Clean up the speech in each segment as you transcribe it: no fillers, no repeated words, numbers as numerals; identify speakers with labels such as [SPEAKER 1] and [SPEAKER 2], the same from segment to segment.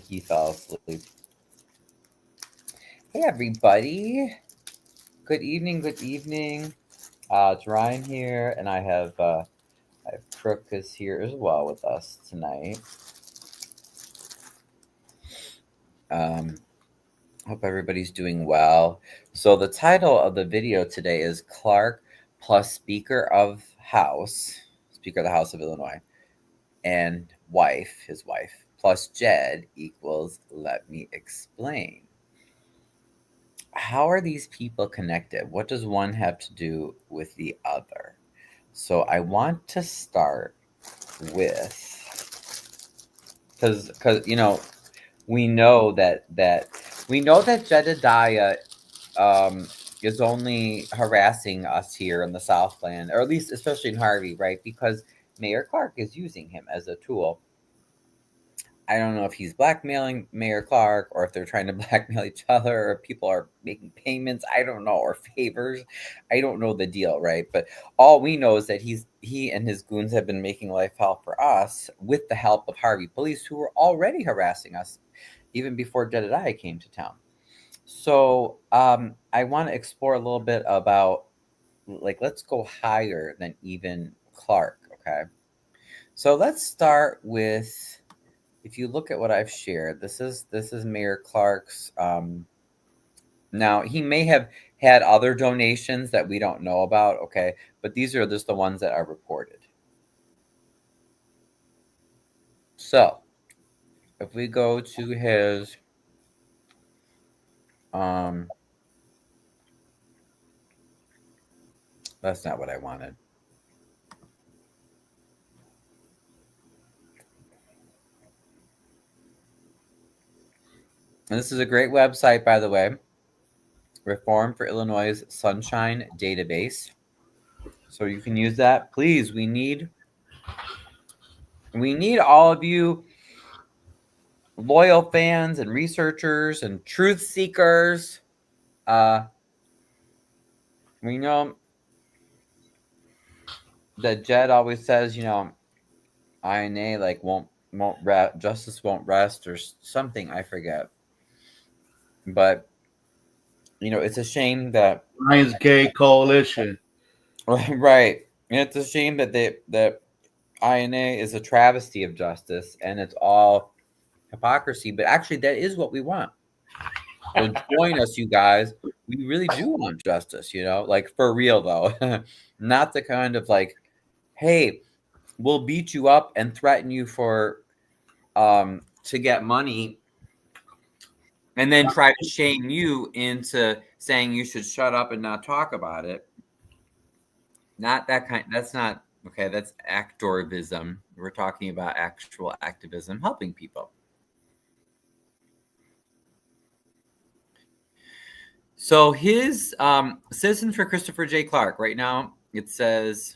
[SPEAKER 1] he fell asleep. Hey, everybody. Good evening, good evening. It's Ryan here, and I have Crook is here as well with us tonight. Hope everybody's doing well. So the title of the video today is Clark plus Speaker of House, Speaker of the House of Illinois, and his wife, plus Jed equals let me explain. How are these people connected? What does one have to do with the other? So I want to start with, because we know that Jedidiah is only harassing us here in the Southland, or at least especially in Harvey, right? Because Mayor Clark is using him as a tool. I don't know if he's blackmailing Mayor Clark or if they're trying to blackmail each other or people are making payments. I don't know, or favors. I don't know the deal, right? But all we know is that he and his goons have been making life hell for us with the help of Harvey police, who were already harassing us even before Jedidiah came to town. So I want to explore a little bit about, let's go higher than even Clark, okay? So let's start with, if you look at what I've shared, this is Mayor Clark's. Now, he may have had other donations that we don't know about, okay? But these are just the ones that are reported. So, if we go to his that's not what I wanted. And this is a great website, by the way. Reform for Illinois' Sunshine Database. So you can use that. Please, we need all of you loyal fans and researchers and truth seekers. We know that Jed always says, INA justice won't rest or something, I forget. But it's a shame that
[SPEAKER 2] Ryan's Gay Coalition.
[SPEAKER 1] Right. And it's a shame that that INA is a travesty of justice and it's all hypocrisy, but actually that is what we want. So join us, you guys. We really do want justice, for real though. Not the kind of hey, we'll beat you up and threaten you for to get money and then try to shame you into saying you should shut up and not talk about it. Not that kind. That's not okay. That's activism. We're talking about actual activism, helping people. So his Citizens for Christopher J. Clark. Right now, it says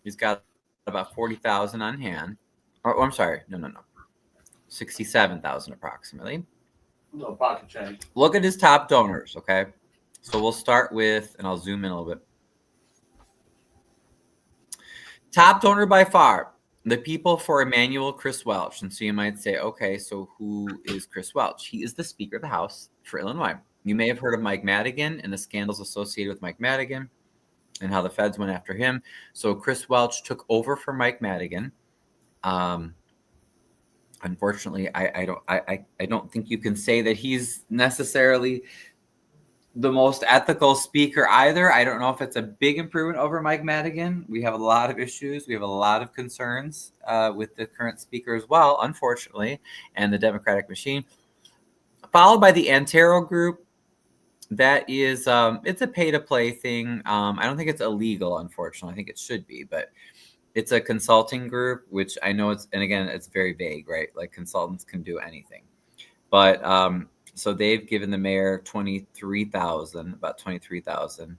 [SPEAKER 1] he's got about 40,000 on hand. Oh, I'm sorry. No. 67,000 approximately.
[SPEAKER 2] No pocket change.
[SPEAKER 1] Look at his top donors. Okay, so we'll start with, and I'll zoom in a little bit. Top donor by far, the people for Emmanuel Chris Welch. And so you might say, okay, so who is Chris Welch? He is the Speaker of the House for Illinois. You may have heard of Mike Madigan and the scandals associated with Mike Madigan and how the feds went after him. So Chris Welch took over for Mike Madigan. Unfortunately, I don't think you can say that he's necessarily the most ethical speaker either. I don't know if it's a big improvement over Mike Madigan. We have a lot of issues. We have a lot of concerns with the current speaker as well, unfortunately, and the Democratic machine. Followed by the Antero group. That is, it's a pay-to-play thing. I don't think it's illegal, unfortunately. I think it should be, but it's a consulting group, which I know and again, it's very vague, right? Like consultants can do anything. But so they've given the mayor about 23,000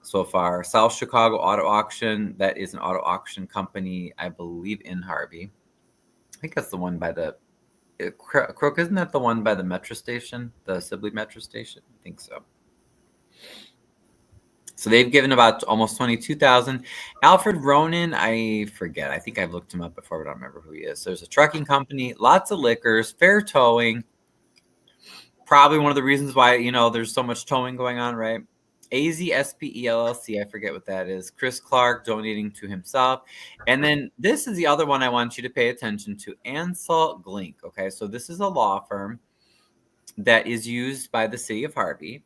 [SPEAKER 1] so far. South Chicago Auto Auction, that is an auto auction company, I believe, in Harvey. I think that's the one by the Crook, isn't that the one by the metro station, the Sibley metro station? I think so. So they've given about almost 22,000. Alfred Ronan, I forget. I think I've looked him up before, but I don't remember who he is. So there's a trucking company, lots of liquors, fair towing. Probably one of the reasons why, there's so much towing going on, right? AZSPE LLC, I forget what that is. Chris Clark donating to himself. And then this is the other one I want you to pay attention to, Ancel Glink. Okay, so this is a law firm that is used by the city of Harvey.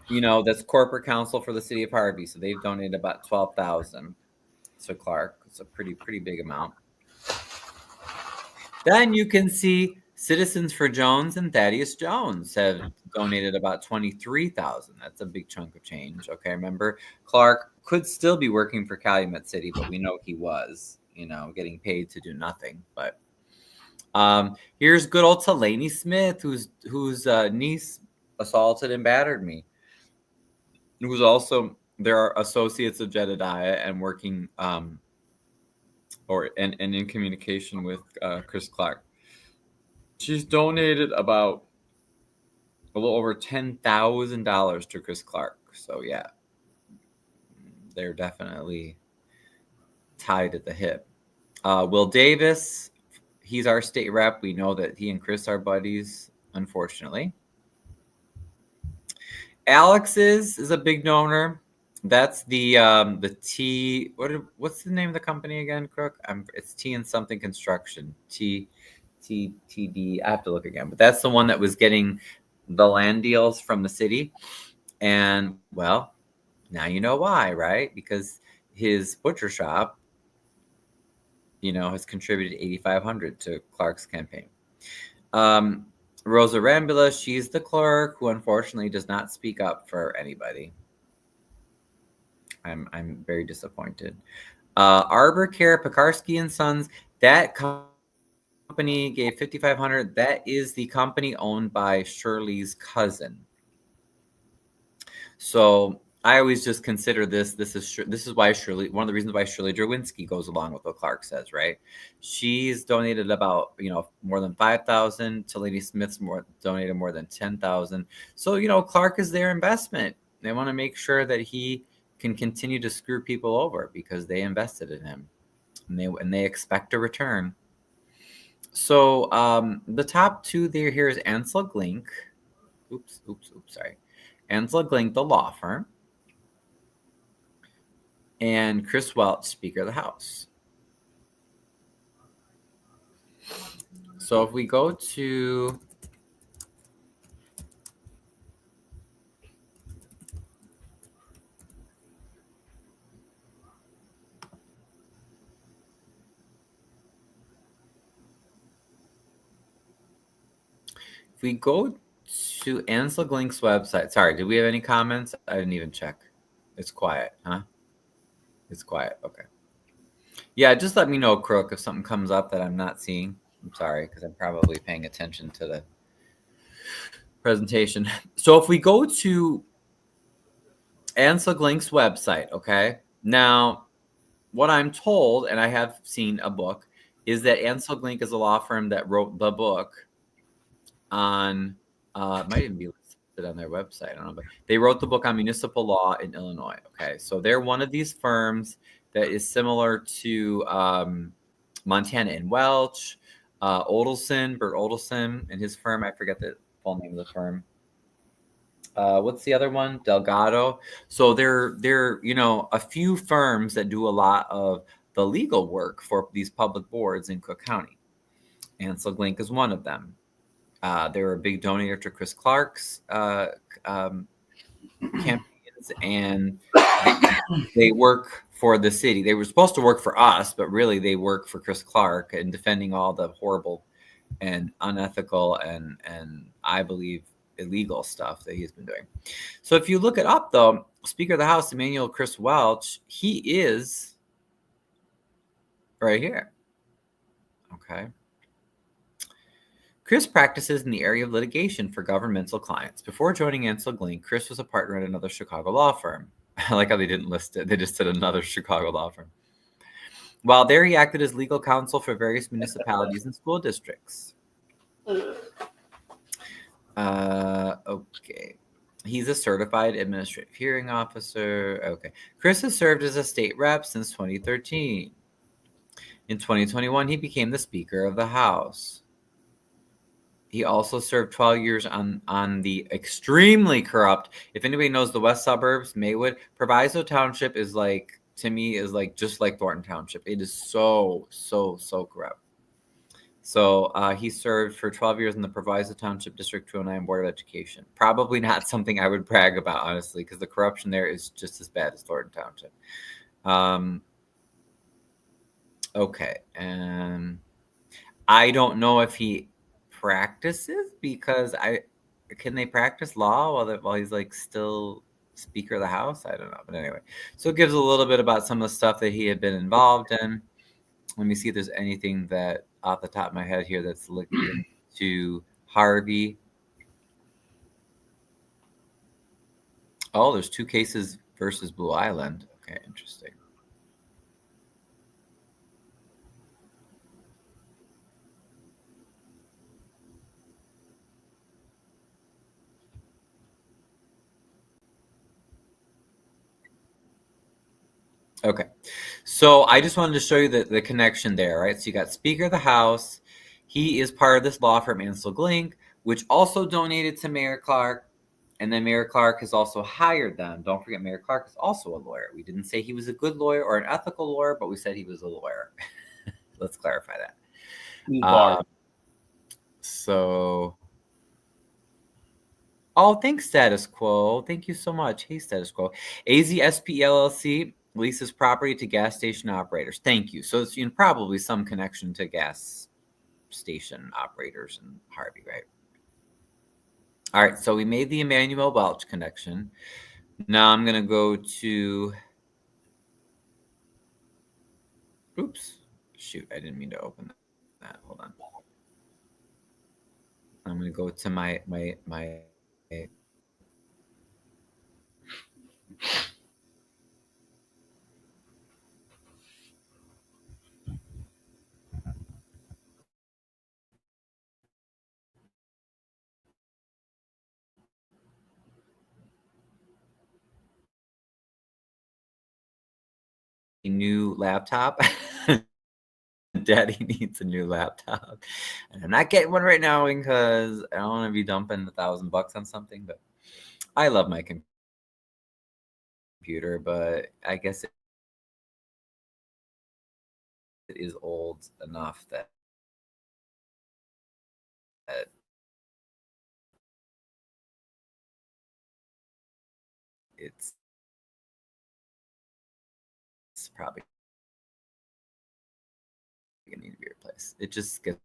[SPEAKER 1] That's corporate counsel for the city of Harvey. So they've donated about 12,000 to Clark. It's a pretty big amount. Then you can see Citizens for Jones and Thaddeus Jones have donated about 23,000. That's a big chunk of change. Okay, remember, Clark could still be working for Calumet City, but we know he was, getting paid to do nothing. But here's good old Delaney Smith, whose niece assaulted and battered me. Who's also their associates of Jedidiah and working and in communication with Chris Clark. She's donated about a little over $10,000 to Chris Clark. So yeah, they're definitely tied at the hip. Will Davis, he's our state rep. We know that he and Chris are buddies, unfortunately. Alex is a big donor. That's the T. What's the name of the company again, Crook? It's T and something construction. TD. I have to look again, but that's the one that was getting the land deals from the city. And well, now you know why, right? Because his butcher shop, has contributed $8,500 to Clark's campaign. Rosa Rambula, she's the clerk who unfortunately does not speak up for anybody. I'm very disappointed. Arbor Care, Pekarsky and Sons, that company gave $5,500. That is the company owned by Shirley's cousin. So I always just consider this is why Shirley, one of the reasons why Shirley Derwinski goes along with what Clark says, right? She's donated about, more than 5,000. To Lady Smith's donated more than 10,000. So, Clark is their investment. They want to make sure that he can continue to screw people over because they invested in him and they expect a return. So the top two here is Ancel Glink. Oops, sorry. Ancel Glink, the law firm. And Chris Welch, Speaker of the House. So if we go to Ancel Glink's website. Sorry, did we have any comments? I didn't even check. It's quiet, huh? It's quiet. Okay. Yeah, just let me know, Crook, if something comes up that I'm not seeing. I'm sorry, because I'm probably paying attention to the presentation. So if we go to Ancel Glink's website, okay? Now, what I'm told, and I have seen a book, is that Ancel Glink is a law firm that wrote the book on, it might even be listed on their website, I don't know, but they wrote the book on municipal law in Illinois, okay? So they're one of these firms that is similar to Montana and Welch, Bert Odelson and his firm, I forget the full name of the firm. What's the other one? Delgado. So they're a few firms that do a lot of the legal work for these public boards in Cook County. Ancel Glink is one of them. They're a big donor to Chris Clark's campaigns, and they work for the city. They were supposed to work for us, but really they work for Chris Clark in defending all the horrible and unethical and I believe illegal stuff that he's been doing. So if you look it up, though, Speaker of the House, Emmanuel Chris Welch, he is right here. Okay. Chris practices in the area of litigation for governmental clients. Before joining Ancel Glink, Chris was a partner at another Chicago law firm. I like how they didn't list it. They just said another Chicago law firm. While there, he acted as legal counsel for various municipalities and school districts. Okay. He's a certified administrative hearing officer. Okay. Chris has served as a state rep since 2013. In 2021, he became the Speaker of the House. He also served 12 years on the extremely corrupt, if anybody knows the west suburbs, Maywood, Proviso Township is like, to me, is like just like Thornton Township. It is so corrupt. So he served for 12 years in the Proviso Township District 209 Board of Education. Probably not something I would brag about, honestly, because the corruption there is just as bad as Thornton Township. Okay, and I don't know if he practices, because can they practice law while he's like still Speaker of the House? I don't know, but anyway, so it gives a little bit about some of the stuff that he had been involved in. Let me see if there's anything that off the top of my head here that's linked to Harvey. Oh, there's 2 cases versus Blue Island. Okay, interesting. Okay, so I just wanted to show you the connection there, right? So you got Speaker of the House. He is part of this law firm, Ancel Glink, which also donated to Mayor Clark. And then Mayor Clark has also hired them. Don't forget, Mayor Clark is also a lawyer. We didn't say he was a good lawyer or an ethical lawyer, but we said he was a lawyer. Let's clarify that. So, oh, thanks, Status Quo. Thank you so much. Hey, Status Quo. AZSP LLC leases property to gas station operators. Thank you. So it's probably some connection to gas station operators in Harvey, right? All right, so we made the Emmanuel Welch connection. Now I'm going to go to, oops, shoot, I didn't mean to open that. Hold on. I'm going to go to my new laptop. Daddy needs a new laptop, and I'm not getting one right now because I don't want to be dumping $1,000 on something. But I love my computer, but I guess it is old enough that it's probably gonna need to be replaced. It just gets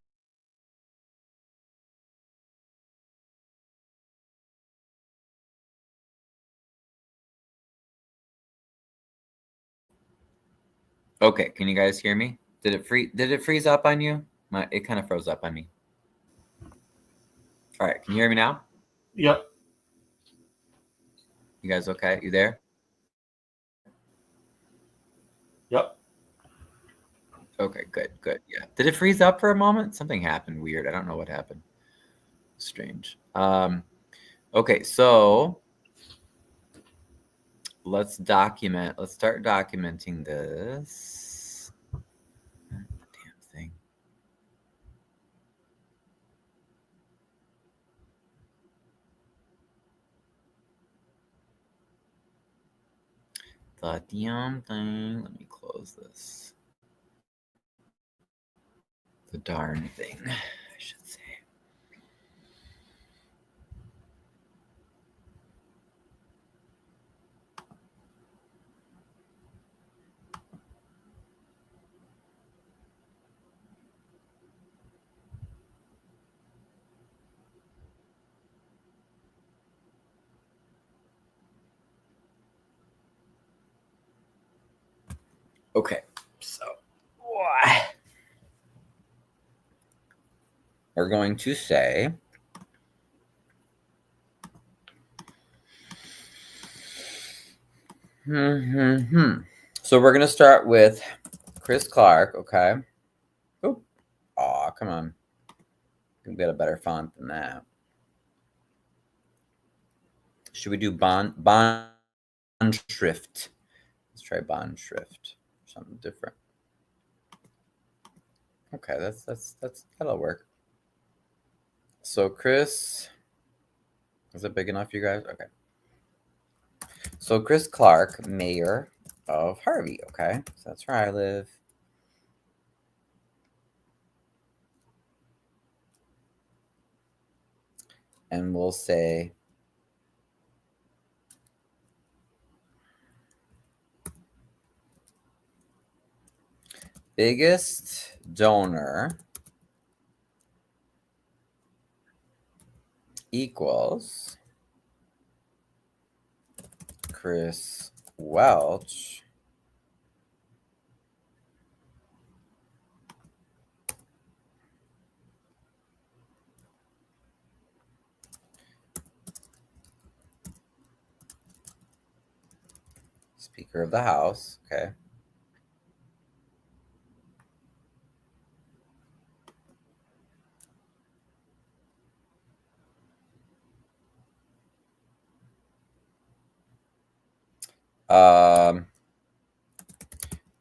[SPEAKER 1] okay. Can you guys hear me? Did it freeze up on you? It kind of froze up on me. All right, can you hear me now?
[SPEAKER 2] Yep.
[SPEAKER 1] You guys okay? You there?
[SPEAKER 2] Yep.
[SPEAKER 1] Okay, good. Yeah. Did it freeze up for a moment? Something happened weird. I don't know what happened. Strange. Okay, so let's start documenting this. Damn thing. The damn thing. Let me close this. The darn thing, I should say. Okay, so we're going to say so we're going to start with Chris Clark, okay? Oh, come on. We got a better font than that. Should we do bond shrift? Let's try bond shrift. Something different. Okay, that'll work. So Chris, is it big enough, you guys? Okay. So Chris Clark, mayor of Harvey. Okay, so that's where I live. And we'll say biggest donor equals Chris Welch Speaker of the House. Okay.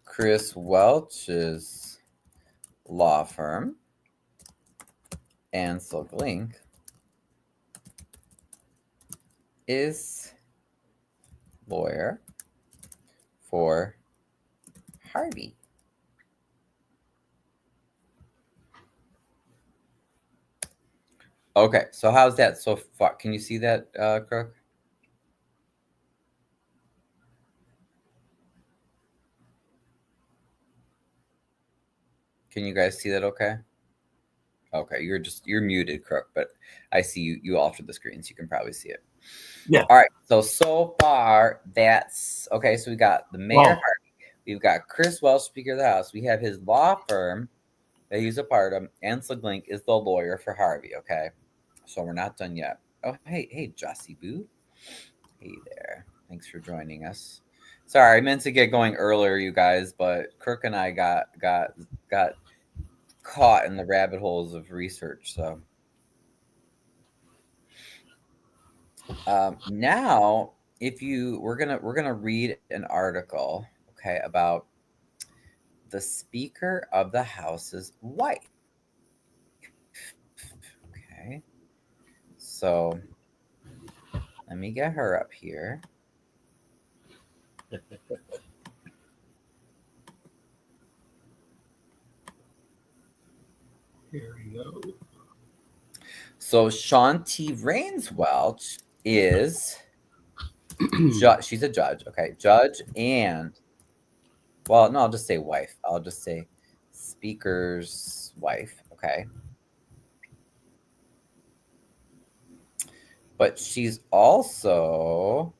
[SPEAKER 1] Chris Welch's law firm, Ancel Glink, is lawyer for Harvey. Okay, so how's that so far? Can you see that, Crook? Can you guys see that okay? Okay, you're muted, Crook, but I see you altered the screen, so you can probably see it.
[SPEAKER 2] Yeah.
[SPEAKER 1] All right, so far that's okay. So we got the mayor, Harvey. We've got Chris Welch, Speaker of the House. We have his law firm that he's a part of. Ancel Glink is the lawyer for Harvey. Okay, so we're not done yet. Oh, hey, Jossie Boo. Hey there. Thanks for joining us. Sorry, I meant to get going earlier, you guys, but Crook and I got caught in the rabbit holes of research. So now, if we're gonna read an article, okay, about the Speaker of the House's wife. Okay, so let me get her up here.
[SPEAKER 2] Here we go.
[SPEAKER 1] So Shanti Rains Welch is she's a judge. Okay, judge and well, no, I'll just say wife. I'll just say Speaker's wife. Okay. But she's also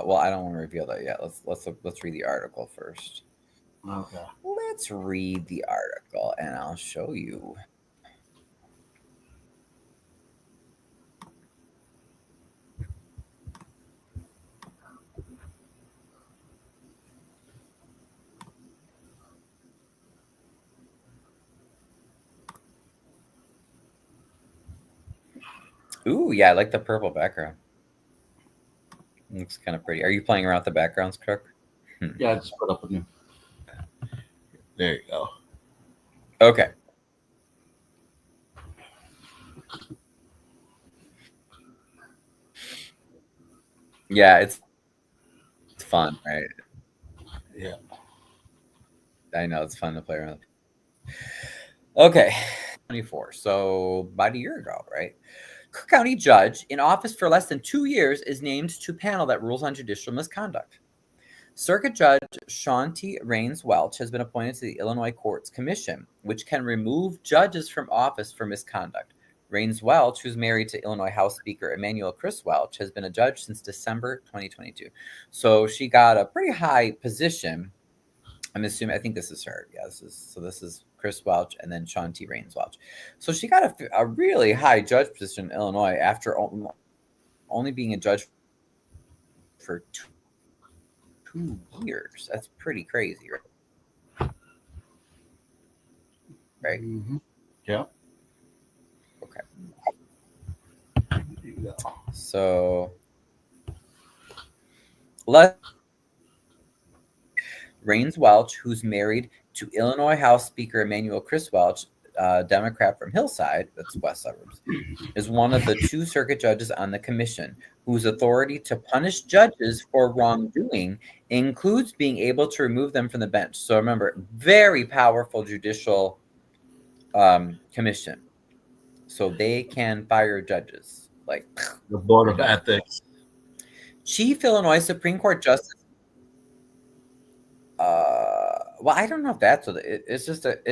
[SPEAKER 1] well, I don't want to reveal that yet. Let's read the article first.
[SPEAKER 2] Okay.
[SPEAKER 1] Let's read the article and I'll show you. Ooh, yeah, I like the purple background. It looks kind of pretty. Are you playing around with the backgrounds, Crook?
[SPEAKER 2] Yeah, I just put up a new. There you go.
[SPEAKER 1] Okay. Yeah, it's fun, right?
[SPEAKER 2] Yeah.
[SPEAKER 1] I know it's fun to play around. Okay. 24. So about a year ago, right? Cook County judge in office for less than 2 years is named to panel that rules on judicial misconduct. Circuit Judge Shanti Rains Welch has been appointed to the Illinois Courts Commission, which can remove judges from office for misconduct. Rains Welch, who's married to Illinois House Speaker Emanuel Chris Welch, has been a judge since December 2022. So she got a pretty high position. I'm assuming, I think this is her. Yeah, this is Chris Welch and then Shanti Rains Welch. So she got a really high judge position in Illinois after only being a judge for 2 years. That's pretty crazy, right? right?
[SPEAKER 2] Mm-hmm. Yeah.
[SPEAKER 1] Okay.
[SPEAKER 2] Yeah.
[SPEAKER 1] So let's Rains Welch, who's married to Illinois House Speaker Emanuel Chris Welch, Democrat from Hillside, that's West Suburbs, is one of the two circuit judges on the commission, whose authority to punish judges for wrongdoing includes being able to remove them from the bench. So remember, very powerful judicial commission. So they can fire judges. Like,
[SPEAKER 2] The Board
[SPEAKER 1] you're
[SPEAKER 2] of
[SPEAKER 1] done.
[SPEAKER 2] Ethics.
[SPEAKER 1] Chief Illinois Supreme Court Justice. Well, I don't know if that's what it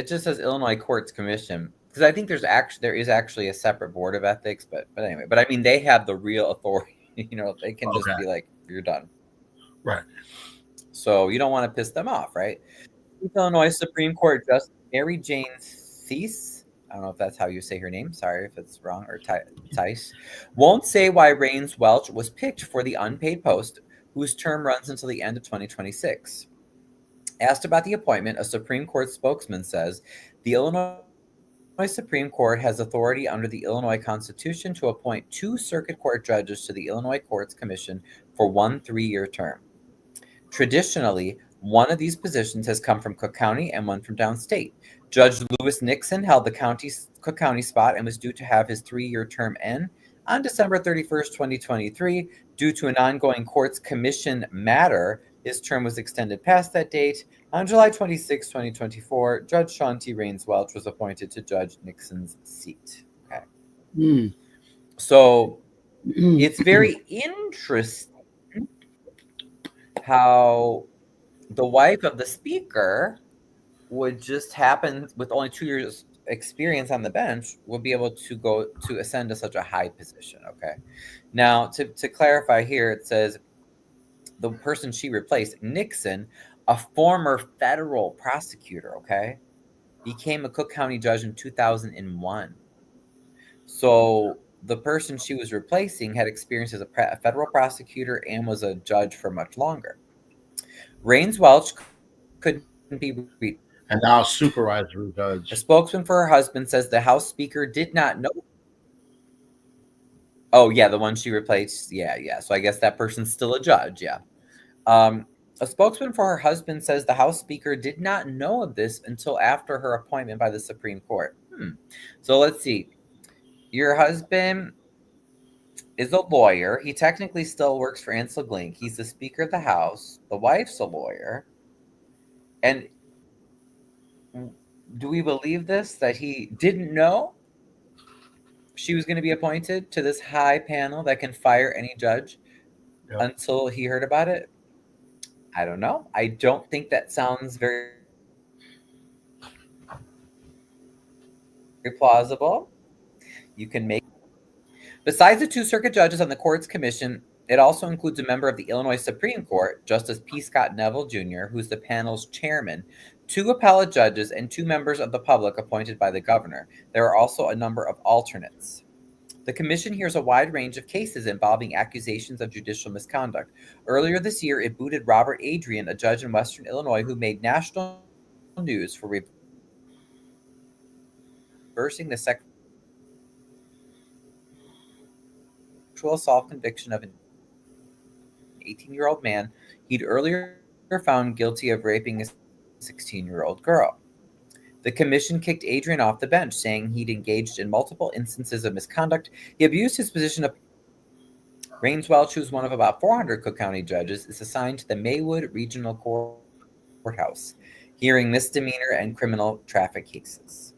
[SPEAKER 1] just says Illinois Courts Commission, because I think there is actually a separate board of ethics, but anyway, but I mean they have the real authority. They can just
[SPEAKER 2] Okay.
[SPEAKER 1] be like, you're done.
[SPEAKER 2] Right.
[SPEAKER 1] So you don't want to piss them off, right? Chief Illinois Supreme Court Justice Mary Jane Thies, I don't know if that's how you say her name. Sorry if it's wrong, or Tice, won't say why Rains Welch was picked for the unpaid post, whose term runs until the end of 2026. Asked about the appointment, a Supreme Court spokesman says the Illinois Supreme Court has authority under the Illinois Constitution to appoint 2 circuit court judges to the Illinois Courts Commission for 1 3-year term. Traditionally, one of these positions has come from Cook County and one from downstate. Judge Lewis Nixon held the Cook County spot and was due to have his 3-year term end on December 31st, 2023. Due to an ongoing courts commission matter, his term was extended past that date. On July 26, 2024, Judge Sean T. Rains Welch was appointed to Judge Nixon's seat. Okay.
[SPEAKER 2] Mm.
[SPEAKER 1] So it's very interesting how the wife of the speaker would just happen, with only 2 years experience on the bench, would be able to go to ascend to such a high position. Okay. Now, to clarify here, it says the person she replaced, Nixon, a former federal prosecutor, okay, became a Cook County judge in 2001. So the person she was replacing had experience as a federal prosecutor and was a judge for much longer. Rains Welch couldn't be reached.
[SPEAKER 2] And now supervisory
[SPEAKER 1] A
[SPEAKER 2] judge.
[SPEAKER 1] spokesman for her husband says the House Speaker did not know. Oh, yeah, the one she replaced. Yeah, yeah. So I guess that person's still a judge. Yeah. A spokesman for her husband says the House Speaker did not know of this until after her appointment by the Supreme Court. So let's see. Your husband is a lawyer. He technically still works for Ancel Glink. He's the Speaker of the House. The wife's a lawyer. And do we believe this, that he didn't know she was going to be appointed to this high panel that can fire any judge until he heard about it? I don't know. I don't think that sounds very plausible. You can make. Besides the 2 circuit judges on the court's commission, it also includes a member of the Illinois Supreme Court, Justice P. Scott Neville Jr., who's the panel's chairman, 2 appellate judges, and 2 members of the public appointed by the governor. There are also a number of alternates. The commission hears a wide range of cases involving accusations of judicial misconduct. Earlier this year, it booted Robert Adrian, a judge in Western Illinois who made national news for reversing the sexual assault conviction of an 18-year-old man he'd earlier found guilty of raping a 16-year-old girl. The commission kicked Adrian off the bench, saying he'd engaged in multiple instances of misconduct. He abused his position of. Rains Welch, who's one of about 400 Cook County judges, is assigned to the Maywood Regional Courthouse, hearing misdemeanor and criminal traffic cases.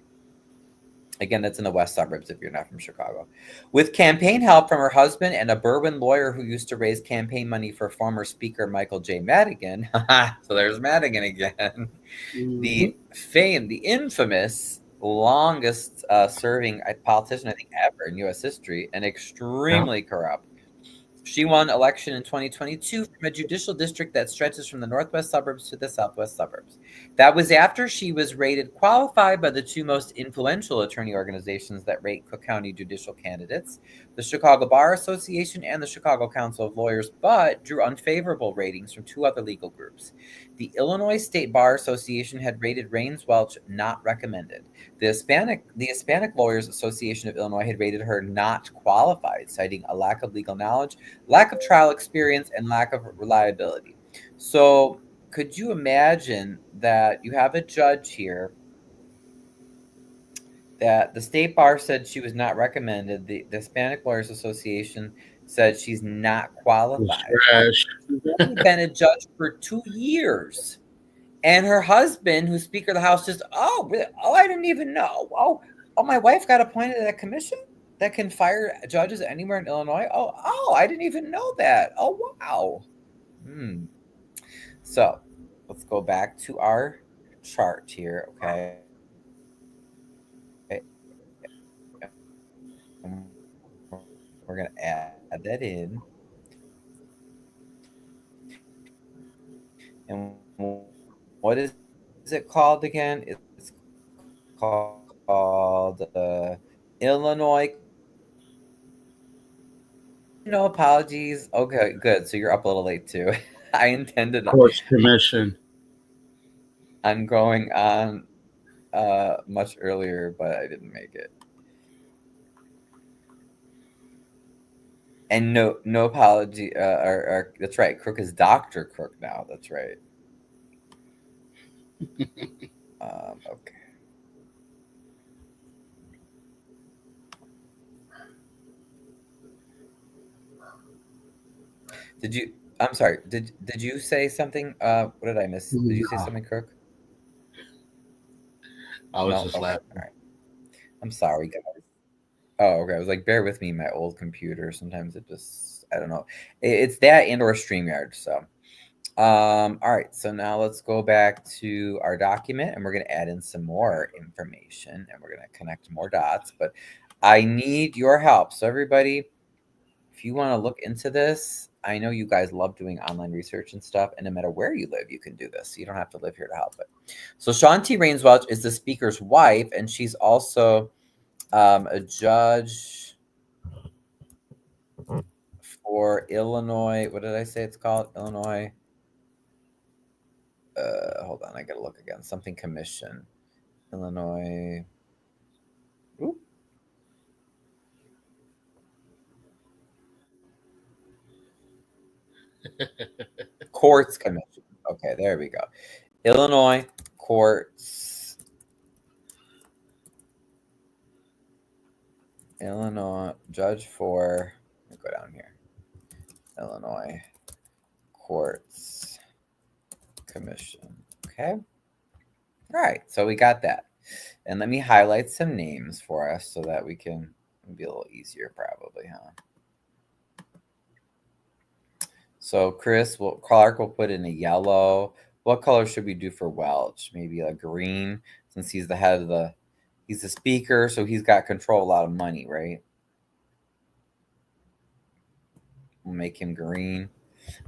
[SPEAKER 1] Again, that's in the West Suburbs if you're not from Chicago. With campaign help from her husband and a Berwyn lawyer who used to raise campaign money for former Speaker Michael J. Madigan. So there's Madigan again. The infamous, longest serving politician, I think, ever in U.S. history, and extremely corrupt. She won election in 2022 from a judicial district that stretches from the northwest suburbs to the southwest suburbs. That was after she was rated qualified by the two most influential attorney organizations that rate Cook County judicial candidates, the Chicago Bar Association and the Chicago Council of Lawyers, but drew unfavorable ratings from two other legal groups. The Illinois State Bar Association had rated Raines Welch not recommended. The Hispanic Lawyers Association of Illinois had rated her not qualified, citing a lack of legal knowledge, lack of trial experience, and lack of reliability. So, could you imagine that you have a judge here that the state bar said she was not recommended, the Hispanic Lawyers Association said she's not
[SPEAKER 2] It's
[SPEAKER 1] qualified.
[SPEAKER 2] trash.
[SPEAKER 1] She's only been a judge for 2 years. And her husband, who's Speaker of the House, just, oh, really? Oh, I didn't even know. Oh, my wife got appointed at a commission that can fire judges anywhere in Illinois. Oh, I didn't even know that. Oh, wow. So let's go back to our chart here, okay? We're going to add that in. And what is it called again? It's called Illinois. No apologies. Okay, good. So you're up a little late too. I intended
[SPEAKER 2] Courts Commission.
[SPEAKER 1] on going on much earlier, but I didn't make it. And no apology. That's right. Crook is Dr. Crook now. That's right. Okay. Did you? I'm sorry. Did you say something? What did I miss? Did you say something, Crook?
[SPEAKER 2] I was
[SPEAKER 1] No.
[SPEAKER 2] just
[SPEAKER 1] Okay.
[SPEAKER 2] laughing.
[SPEAKER 1] All right. I'm sorry, guys. Oh, okay. I was like, bear with me, my old computer. Sometimes it just, I don't know. It's that and or StreamYard. So, all right. So now let's go back to our document and we're going to add in some more information and we're going to connect more dots. But I need your help. So everybody, if you want to look into this, I know you guys love doing online research and stuff. And no matter where you live, you can do this. You don't have to live here to help it. So Shawn T. Raines Welch is the speaker's wife, and she's also a judge for Illinois. What did I say it's called? Illinois. Hold on, I gotta look again. Something commission. Illinois. Oop. Courts Commission. Okay, there we go. Illinois Courts. Illinois judge for. Let me go down here. Illinois Courts Commission. Okay. All right, so we got that. And let me highlight some names for us so that we can be a little easier, probably, huh? So Clark will put in a yellow. What color should we do for Welch? Maybe a green, since he's the head of he's the speaker, so he's got control a lot of money, right? We'll make him green.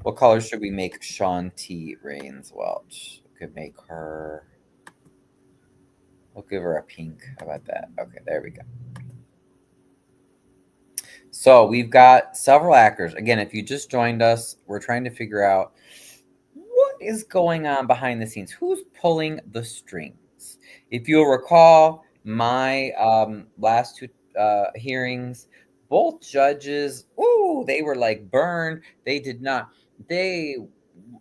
[SPEAKER 1] What color should we make Shawn T. Raines Welch? We could make her. We'll give her a pink. How about that? Okay, there we go. So we've got several actors. Again, if you just joined us, we're trying to figure out what is going on behind the scenes. Who's pulling the strings? If you'll recall, my last two hearings, both judges, they were like burned. They did not. They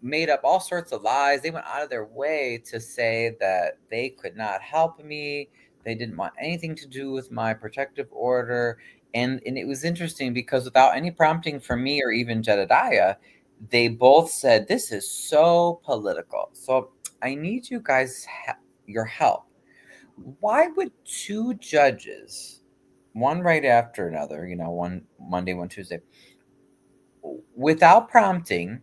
[SPEAKER 1] made up all sorts of lies. They went out of their way to say that they could not help me. They didn't want anything to do with my protective order. And it was interesting because without any prompting from me or even Jedidiah, they both said, this is so political. So I need you guys, your help. Why would two judges, one right after another, one Monday, one Tuesday, without prompting,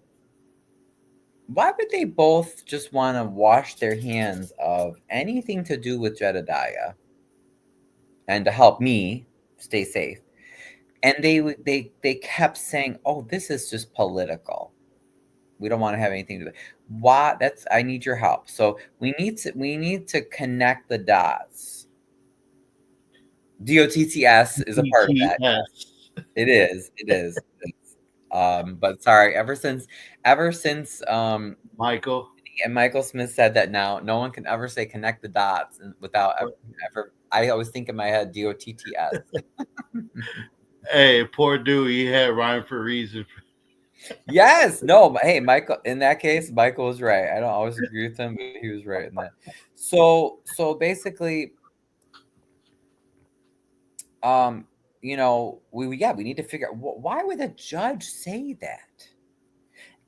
[SPEAKER 1] why would they both just want to wash their hands of anything to do with Jedidiah and to help me stay safe? And they kept saying, "Oh, this is just political. We don't want to have anything to do." Why? That's I need your help. So we need to connect the dots. DOTTS is a part of that.
[SPEAKER 2] BTS.
[SPEAKER 1] It is. It is. But sorry, ever since
[SPEAKER 2] Michael.
[SPEAKER 1] and Michael Smith said that now no one can ever say connect the dots without ever. I always think in my head DOTTS.
[SPEAKER 2] Hey, poor dude. He had rhyme for a reason.
[SPEAKER 1] Yes, no, but hey, Michael. In that case, Michael was right. I don't always agree with him, but he was right in that. So basically, um, we need to figure out why would a judge say that.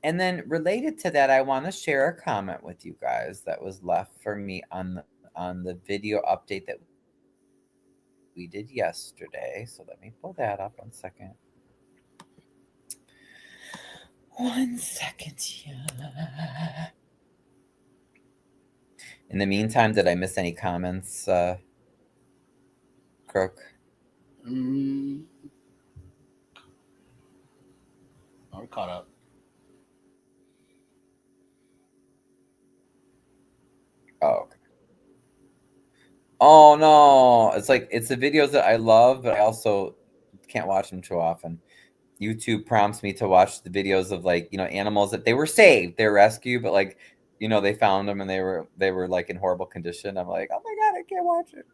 [SPEAKER 1] And then related to that, I want to share a comment with you guys that was left for me on the video update that we did yesterday. So let me pull that up 1 second. 1 second here. In the meantime, did I miss any comments, Crook?
[SPEAKER 2] I'm caught up.
[SPEAKER 1] Oh, okay. Oh no, it's the videos that I love, but I also can't watch them too often. YouTube prompts me to watch the videos of animals that they were saved, they were rescued, but they found them and they were like in horrible condition. I'm like, oh my god, I can't watch it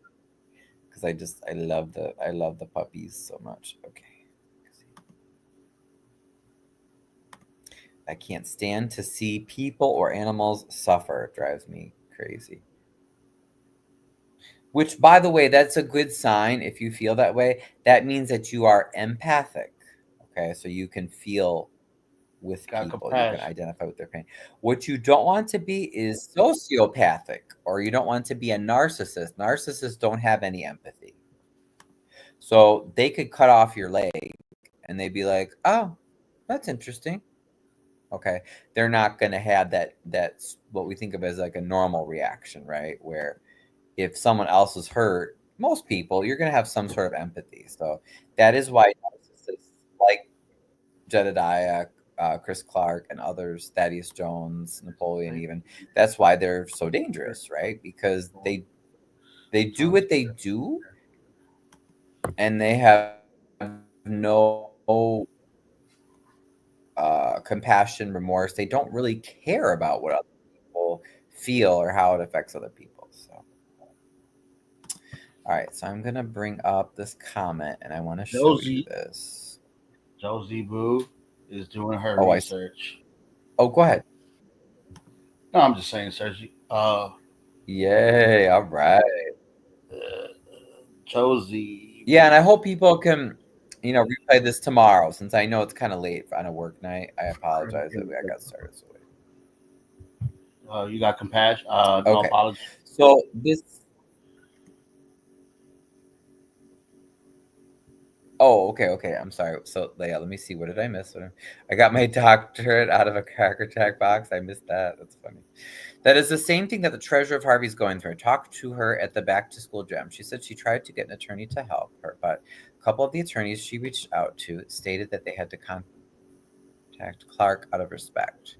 [SPEAKER 1] because I love the puppies so much. Okay, I can't stand to see people or animals suffer. It drives me crazy. Which, by the way, that's a good sign if you feel that way. That means that you are empathic. Okay, so you can feel with
[SPEAKER 2] Got
[SPEAKER 1] people, you can
[SPEAKER 2] compassion.
[SPEAKER 1] identify with their pain. What you don't want to be is sociopathic, or you don't want to be a narcissist. Narcissists don't have any empathy. So they could cut off your leg and they'd be like, "Oh, that's interesting." Okay. They're not going to have that's what we think of as like a normal reaction, right? Where if someone else is hurt, most people, you're going to have some sort of empathy. So that is why narcissists like Jedidiah, Chris Clark, and others, Thaddeus Jones, Napoleon, even, that's why they're so dangerous, right? Because they do what they do, and they have no compassion, remorse. They don't really care about what other people feel or how it affects other people. So, all right, so I'm gonna bring up this comment, and I want to show you
[SPEAKER 2] Josie.
[SPEAKER 1] this.
[SPEAKER 2] Josie Boo is doing her
[SPEAKER 1] Oh,
[SPEAKER 2] research.
[SPEAKER 1] oh, go ahead.
[SPEAKER 2] No, I'm just saying, Sergi.
[SPEAKER 1] Yay! All right.
[SPEAKER 2] Josie
[SPEAKER 1] Yeah, and I hope people can, replay this tomorrow since I know it's kind of late on a work night. I apologize that I got started so late.
[SPEAKER 2] You got compassion. No
[SPEAKER 1] Okay,
[SPEAKER 2] apology.
[SPEAKER 1] so this. Oh, okay. I'm sorry. So, yeah, let me see. What did I miss? I got my doctorate out of a Cracker Jack box. I missed that. That's funny. That is the same thing that the treasurer of Harvey's going through. I talked to her at the back to school gym. She said she tried to get an attorney to help her, but a couple of the attorneys she reached out to stated that they had to contact Clark out of respect.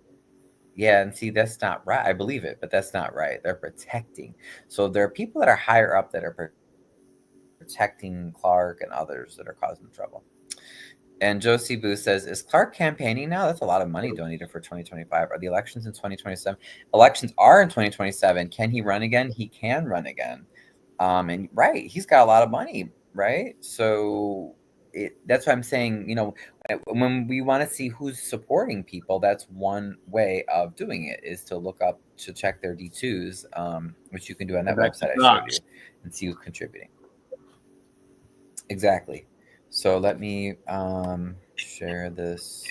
[SPEAKER 1] Yeah, and see, that's not right. I believe it, but that's not right. They're protecting. So there are people that are higher up that are protecting Clark and others that are causing trouble. And Josie Boo says, "Is Clark campaigning now? That's a lot of money donated for 2025. Are the elections in 2027? Elections are in 2027. Can he run again? He can run again. And right, he's got a lot of money, right? So that's why I'm saying, when we want to see who's supporting people, that's one way of doing it is to look up to check their D2s, which you can do on that
[SPEAKER 2] Back to
[SPEAKER 1] website I showed
[SPEAKER 2] Knox.
[SPEAKER 1] you, and see who's contributing. Exactly. So let me share this.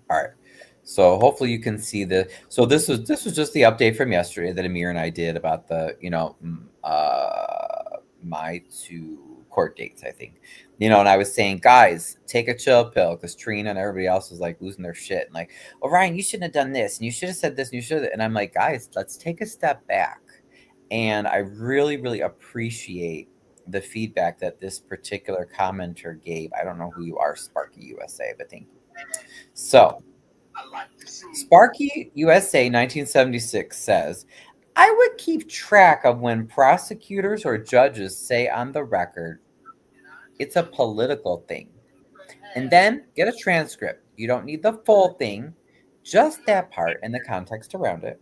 [SPEAKER 1] All right. So hopefully you can see the. So this was just the update from yesterday that Amir and I did about the my two court dates, I think. And I was saying, guys, take a chill pill, because Trina and everybody else was like losing their shit and like, oh, Ryan, you shouldn't have done this, and you should have said this, and you should have. And I'm like, guys, let's take a step back. And I really, really appreciate the feedback that this particular commenter gave. I don't know who you are, Sparky USA, but thank you. So, Sparky USA 1976 says, I would keep track of when prosecutors or judges say on the record, it's a political thing. And then get a transcript. You don't need the full thing, just that part and the context around it.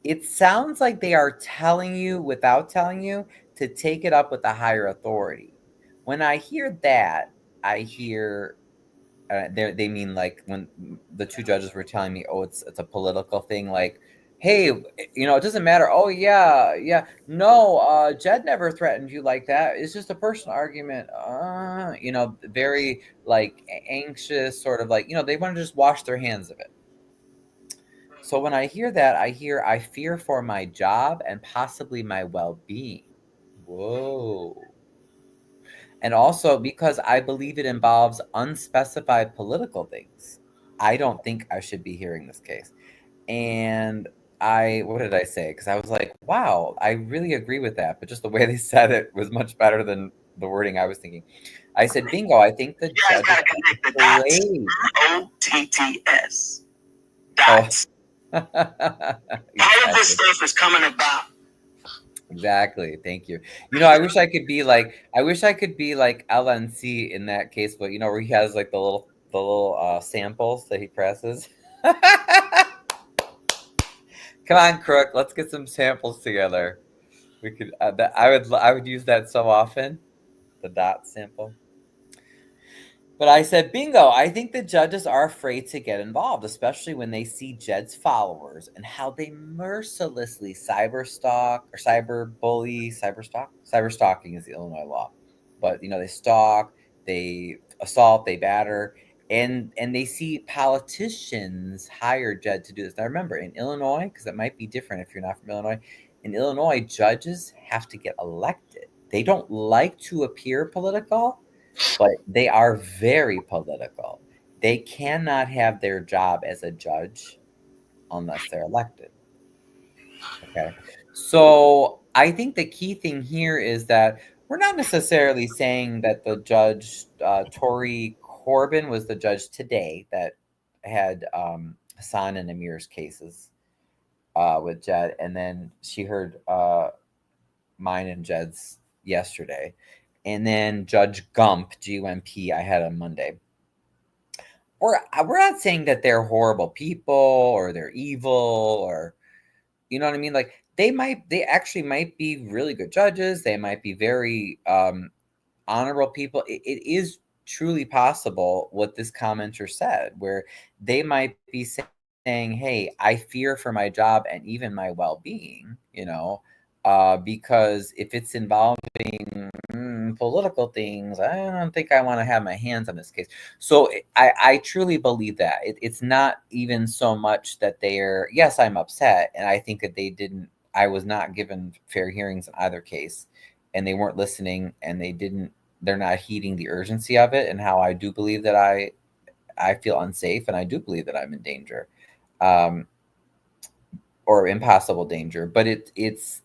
[SPEAKER 1] It sounds like they are telling you without telling you to take it up with a higher authority. When I hear that, I hear they mean like when the two judges were telling me, oh, it's a political thing, like, hey, it doesn't matter. Oh yeah, no, Jed never threatened you like that. It's just a personal argument. Very like anxious, sort of like, they want to just wash their hands of it. So when I hear that, I fear for my job and possibly my well-being. Whoa. And also because I believe it involves unspecified political things. I don't think I should be hearing this case. And what did I say? Because I was like, wow, I really agree with that. But just the way they said it was much better than the wording I was thinking. I said, bingo, I think the judge
[SPEAKER 3] gotta connect the dots. OTTS. Dots.
[SPEAKER 1] Exactly.
[SPEAKER 3] All of this stuff is coming about.
[SPEAKER 1] Exactly. Thank you. I wish I could be like LNC in that case, but where he has like the little samples that he presses. Come on, Crook, let's get some samples together. We could I would use that so often, the dot sample. But I said, bingo, I think the judges are afraid to get involved, especially when they see Jed's followers and how they mercilessly cyberstalk or cyberbully, cyberstalking is the Illinois law. But, they stalk, they assault, they batter, and they see politicians hire Jed to do this. Now, remember, in Illinois, because it might be different if you're not from Illinois, in Illinois, judges have to get elected. They don't like to appear political, but they are very political. They cannot have their job as a judge unless they're elected. Okay. So I think the key thing here is that we're not necessarily saying that the judge, Tori Corbin, was the judge today that had Hassan and Amir's cases with Jed, and then she heard mine and Jed's yesterday. And then Judge Gump, GUMP, I had on Monday. We're not saying that they're horrible people or they're evil, or you know what I mean? Like they actually might be really good judges. They might be very honorable people. It is truly possible what this commenter said, where they might be saying, hey, I fear for my job and even my well-being, because if it's involving political things, I don't think I want to have my hands on this case. So I truly believe that it's not even so much that yes, I'm upset, and I think that I was not given fair hearings in either case, and they weren't listening, and they're not heeding the urgency of it, and how I do believe that I feel unsafe, and I do believe that I'm in danger, or impossible danger, but it's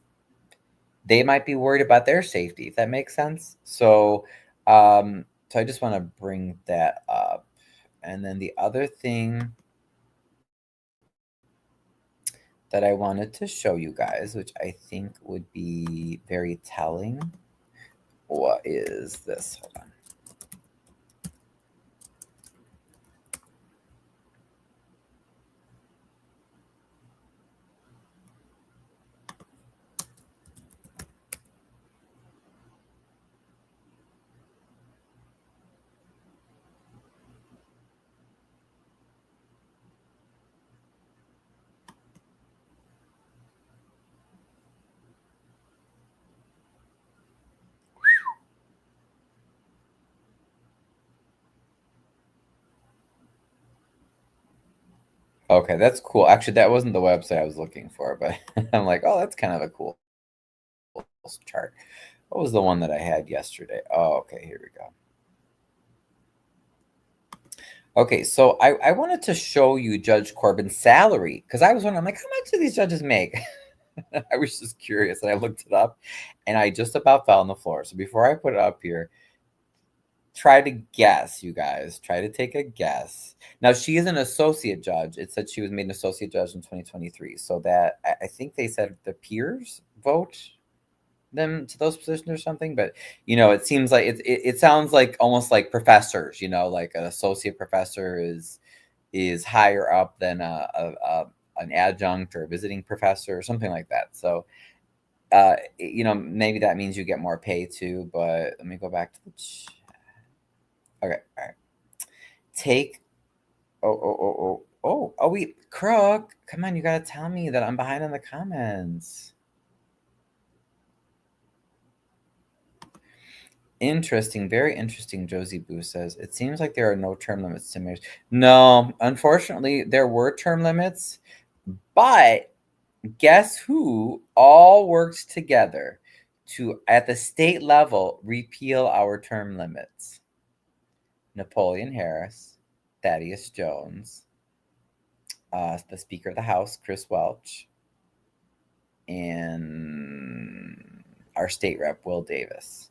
[SPEAKER 1] they might be worried about their safety, if that makes sense. So I just want to bring that up. And then the other thing that I wanted to show you guys, which I think would be very telling, what is this? Hold on. Okay, that's cool. Actually, that wasn't the website I was looking for, but I'm like, oh, that's kind of a cool chart. What was the one that I had yesterday? Oh, okay, here we go. Okay, so I wanted to show you Judge Corbin's salary because I was wondering, I'm like, how much do these judges make? I was just curious, and I looked it up, and I just about fell on the floor. So before I put it up here, try to guess, you guys. Try to take a guess. Now, she is an associate judge. It said she was made an associate judge in 2023. So that I think they said the peers vote them to those positions or something. But it seems like it sounds like almost like professors. Like an associate professor is higher up than an adjunct or a visiting professor or something like that. So maybe that means you get more pay too. But let me go back to the chat. Okay, all right. Take. Oh, wait, Crook. Come on, you gotta tell me that I'm behind in the comments. Interesting, very interesting, Josie Boo says. It seems like there are no term limits to marriage. No, unfortunately, there were term limits, but guess who all worked together to, at the state level, repeal our term limits? Napoleon Harris, Thaddeus Jones, the Speaker of the House, Chris Welch, and our state rep, Will Davis.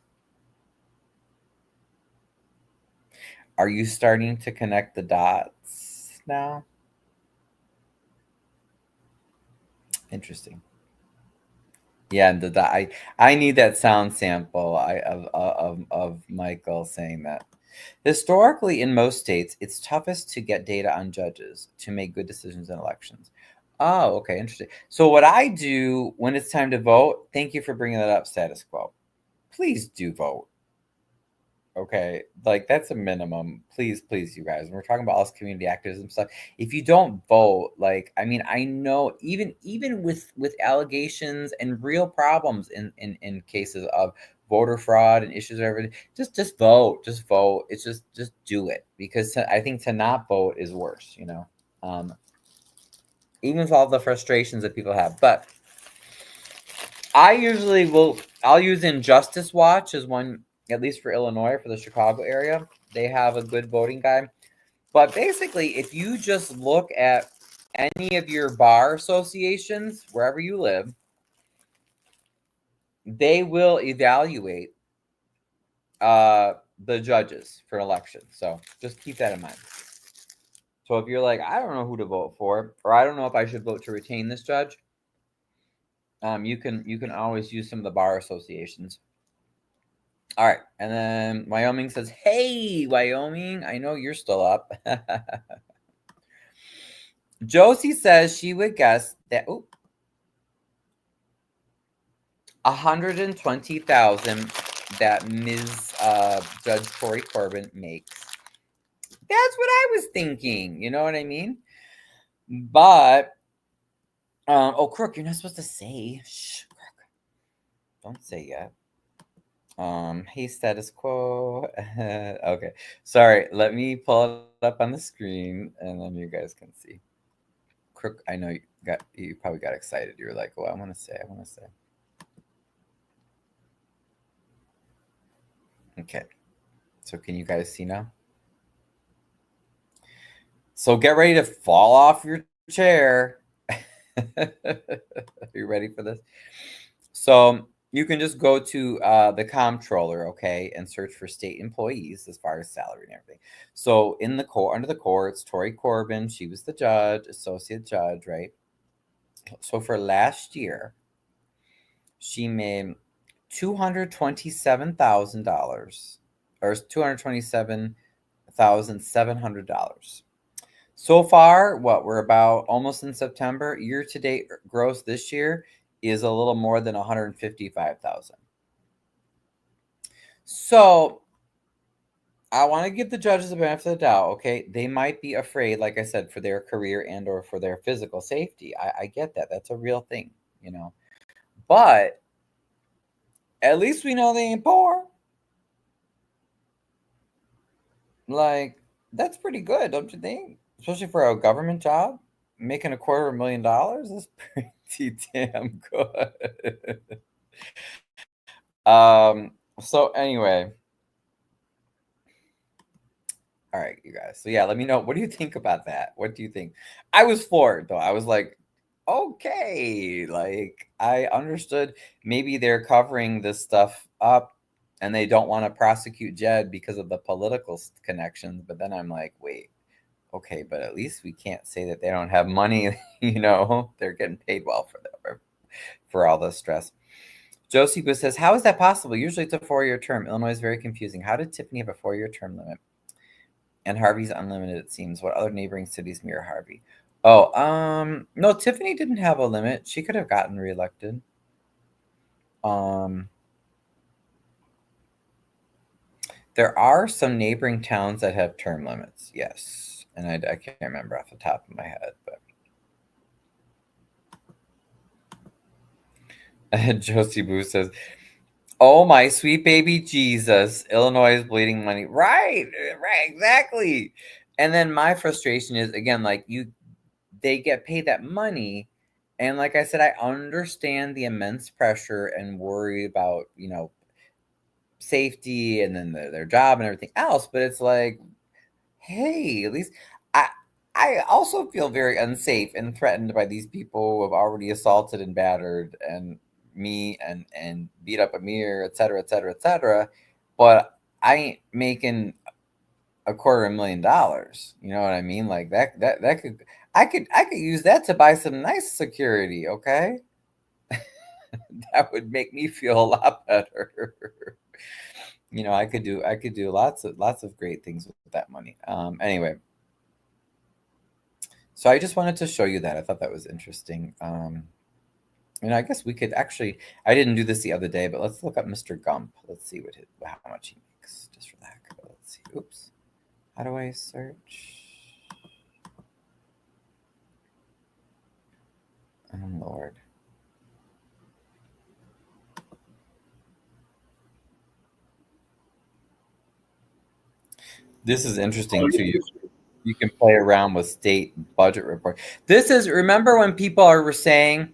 [SPEAKER 1] Are you starting to connect the dots now? Interesting. Yeah, and I need that sound sample of Michael saying that. Historically, in most states, it's toughest to get data on judges to make good decisions in elections. Oh, okay, interesting. So what I do when it's time to vote, thank you for bringing that up, Status Quo. Please do vote. Okay, like that's a minimum. Please, you guys. We're talking about all this community activism stuff. If you don't vote, like, I mean, I know even with allegations and real problems in cases of voter fraud and issues or everything, just vote. Just vote. It's just do it, because I think to not vote is worse. Even with all the frustrations that people have. But I'll use Injustice Watch as one, at least for Illinois, for the Chicago area. They have a good voting guide. But basically, if you just look at any of your bar associations, wherever you live, they will evaluate the judges for an election. So just keep that in mind. So if you're like, I don't know who to vote for, or I don't know if I should vote to retain this judge, you can always use some of the bar associations. All right, and then Wyoming says, "Hey, Wyoming, I know you're still up." Josie says she would guess that 120,000 that Ms. Judge Tori Corbin makes. That's what I was thinking. You know what I mean? But Crook, you're not supposed to say. Shh, Crook. Don't say yet. Hey, Status Quo. Okay, sorry. Let me pull it up on the screen, and then you guys can see. Crook, I know you probably got excited. You were like, "Oh, I want to say." Okay, so can you guys see now? So get ready to fall off your chair. Are you ready for this? So you can just go to the comptroller, okay, and search for state employees as far as salary and everything. So in the under the courts, Tori Corbin, she was the judge, associate judge, right? So for last year, she made $227,000 or $227,700. So far, we're about almost in September. Year-to-date gross this year is a little more than 155,000. So I want to give the judges the benefit of the doubt. Okay, they might be afraid, like I said, for their career and or for their physical safety. I get that. That's a real thing, But at least we know they ain't poor. Like, that's pretty good, don't you think? Especially for a government job, making $250,000 is pretty damn good. So anyway, all right, you guys. So yeah, let me know. What do you think about that? What do you think? I was floored though. I was like, okay, like I understood maybe they're covering this stuff up and they don't want to prosecute Jed because of the political connections. But then I'm like, wait, okay, but at least we can't say that they don't have money. They're getting paid well for all this stress. Josie Boo says, how is that possible? Usually it's a 4-year term. Illinois is very confusing. How did Tiffany have a 4-year term limit? And Harvey's unlimited, it seems. What other neighboring cities mirror Harvey? Oh, no, Tiffany didn't have a limit. She could have gotten reelected. There are some neighboring towns that have term limits, yes. And I can't remember off the top of my head, but Josie Boo says, oh my sweet baby Jesus, Illinois is bleeding money. Right, exactly. And then my frustration is, again, like they get paid that money. And like I said, I understand the immense pressure and worry about, safety and then their job and everything else. But it's like, hey, at least I also feel very unsafe and threatened by these people who have already assaulted and battered and me and beat up Amir, et cetera, et cetera, et cetera. But I ain't making $250,000. You know what I mean? Like that could I could use that to buy some nice security, okay? That would make me feel a lot better. I could do lots of great things with that money. Anyway, so I just wanted to show you that. I thought that was interesting. I guess we could actually. I didn't do this the other day, but let's look up Mr. Gump. Let's see how much he makes just for that. Let's see. Oops. How do I search? Oh Lord. This is interesting too. You can play around with state budget report. Remember when people were saying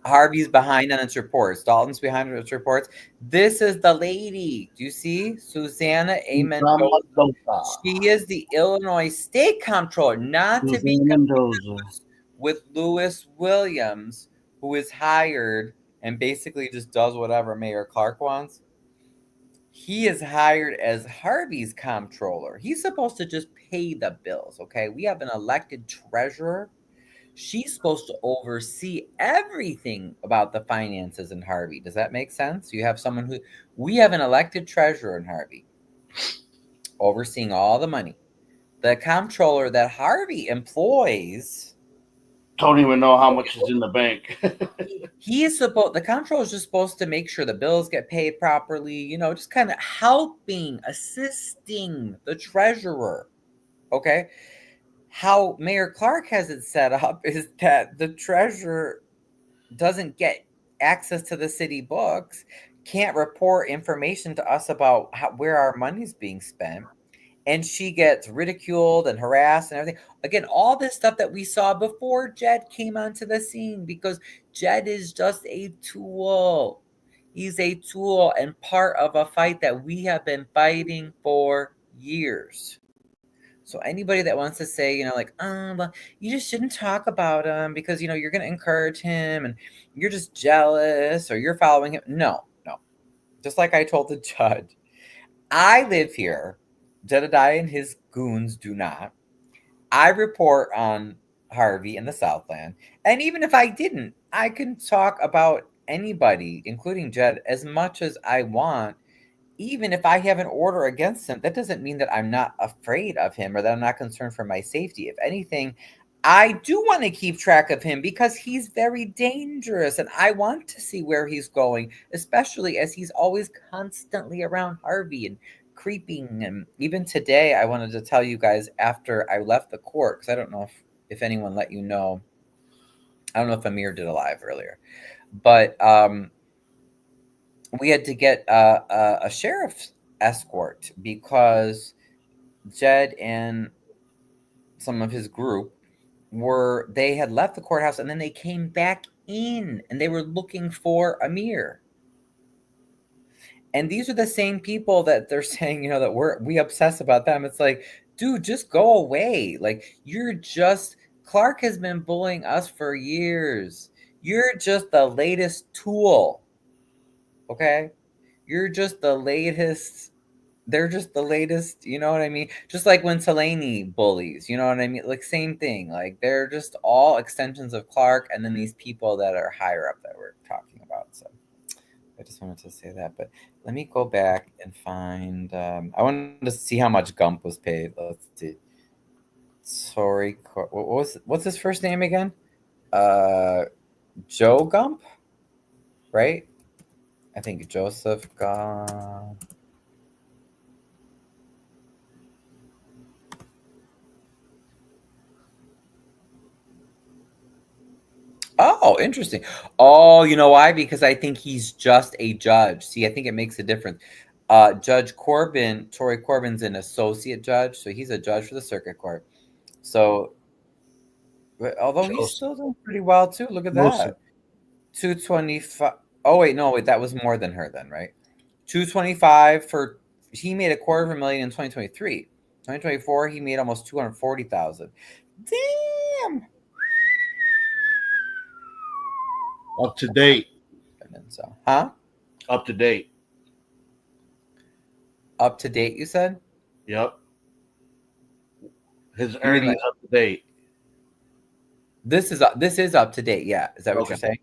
[SPEAKER 1] Harvey's behind on its reports, Dalton's behind on its reports. This is the lady. Do you see? Susanna A. Mendoza. She is the Illinois State Comptroller, not to be confused with Lewis Williams, who is hired and basically just does whatever Mayor Clark wants. He is hired as Harvey's comptroller. He's supposed to just pay the bills, okay? We have an elected treasurer. She's supposed to oversee everything about the finances in Harvey. Does that make sense? We have an elected treasurer in Harvey overseeing all the money. The comptroller that Harvey employs
[SPEAKER 2] don't even know how much is in the bank.
[SPEAKER 1] The comptroller is just supposed to make sure the bills get paid properly, just kind of assisting the treasurer. Okay. How Mayor Clark has it set up is that the treasurer doesn't get access to the city books, can't report information to us about where our money's being spent, and she gets ridiculed and harassed and everything. Again, all this stuff that we saw before Jed came onto the scene, because Jed is just a tool. He's a tool and part of a fight that we have been fighting for years. So anybody that wants to say, well, you just shouldn't talk about him because, you're going to encourage him and you're just jealous or you're following him. No. Just like I told the judge, I live here. Jedidiah and his goons do not. I report on Harvey in the Southland. And even if I didn't, I can talk about anybody, including Jed, as much as I want. Even if I have an order against him, that doesn't mean that I'm not afraid of him or that I'm not concerned for my safety. If anything, I do want to keep track of him because he's very dangerous and I want to see where he's going, especially as he's always constantly around Harvey and creeping. And even today, I wanted to tell you guys after I left the court, because I don't know if anyone let you know. I don't know if Amir did a live earlier, but we had to get a sheriff's escort because Jed and some of his group they had left the courthouse and then they came back in and they were looking for Amir. And these are the same people that they're saying, you know, that we obsess about them. It's like, dude, just go away. Like, you're just Clark has been bullying us for years. You're just the latest tool. Okay? You're just the latest. They're just the latest, you know what I mean? Just like when Selene bullies, you know what I mean? Like, same thing. Like, they're just all extensions of Clark, and then these people that are higher up that we're talking about. So I just wanted to say that. But let me go back and find. I wanted to see how much Gump was paid. Let's see. Sorry, what's his first name again? Joe Gump, right? I think Joseph Gump. Oh, interesting. Oh, you know why? Because I think he's just a judge. See, I think it makes a difference. Judge Corbin, Tory Corbin's an associate judge, so he's a judge for the circuit court. So, although he's still doing pretty well too. Look at that, 225. Oh wait, that was more than her then, right? 225 for he made $250,000 in 2023. 2024, he made almost 240,000. Damn.
[SPEAKER 2] Up to date.
[SPEAKER 1] So, huh?
[SPEAKER 2] Up to date.
[SPEAKER 1] Up to date, you said?
[SPEAKER 2] Yep. His earnings like, up to date.
[SPEAKER 1] This is up to date, yeah. Is that what you're saying?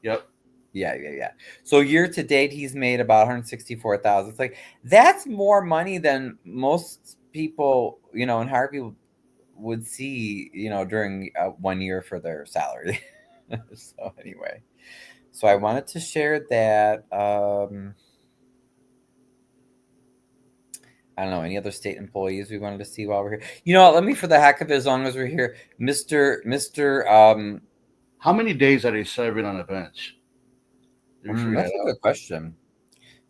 [SPEAKER 2] Yep.
[SPEAKER 1] Yeah. So year to date, he's made about 164,000. It's like that's more money than most people, you know, in Harvey would see, you know, during 1 year for their salary. So anyway, so I wanted to share that. I don't know, any other state employees we wanted to see while we're here. You know what, let me, for the heck of it, as long as we're here, Mr.
[SPEAKER 2] How many days are they serving on the bench?
[SPEAKER 1] That's a good question.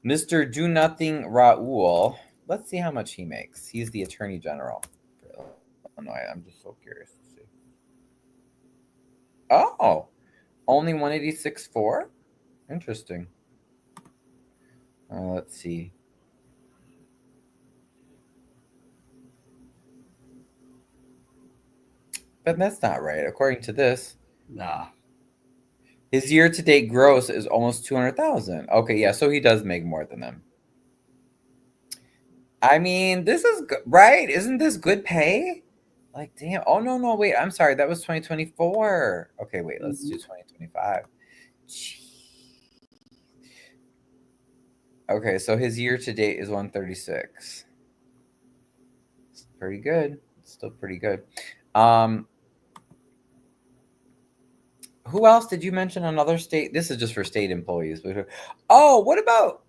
[SPEAKER 1] Mr. Do Nothing Raul. Let's see how much he makes. He's the Attorney General for Illinois. I'm just so curious to see. Oh, only 186.4? Interesting. Let's see. But that's not right, according to this.
[SPEAKER 2] Nah.
[SPEAKER 1] His year-to-date gross is almost 200,000. Okay, yeah, so he does make more than them. I mean, this is good, right? Isn't this good pay? Like, damn. Oh, no, wait. I'm sorry. That was 2024. Okay, wait. Let's do 2025. Okay, so his year-to-date is 136. It's pretty good. It's still pretty good. Who else did you mention? Another state? This is just for state employees. Oh, what about?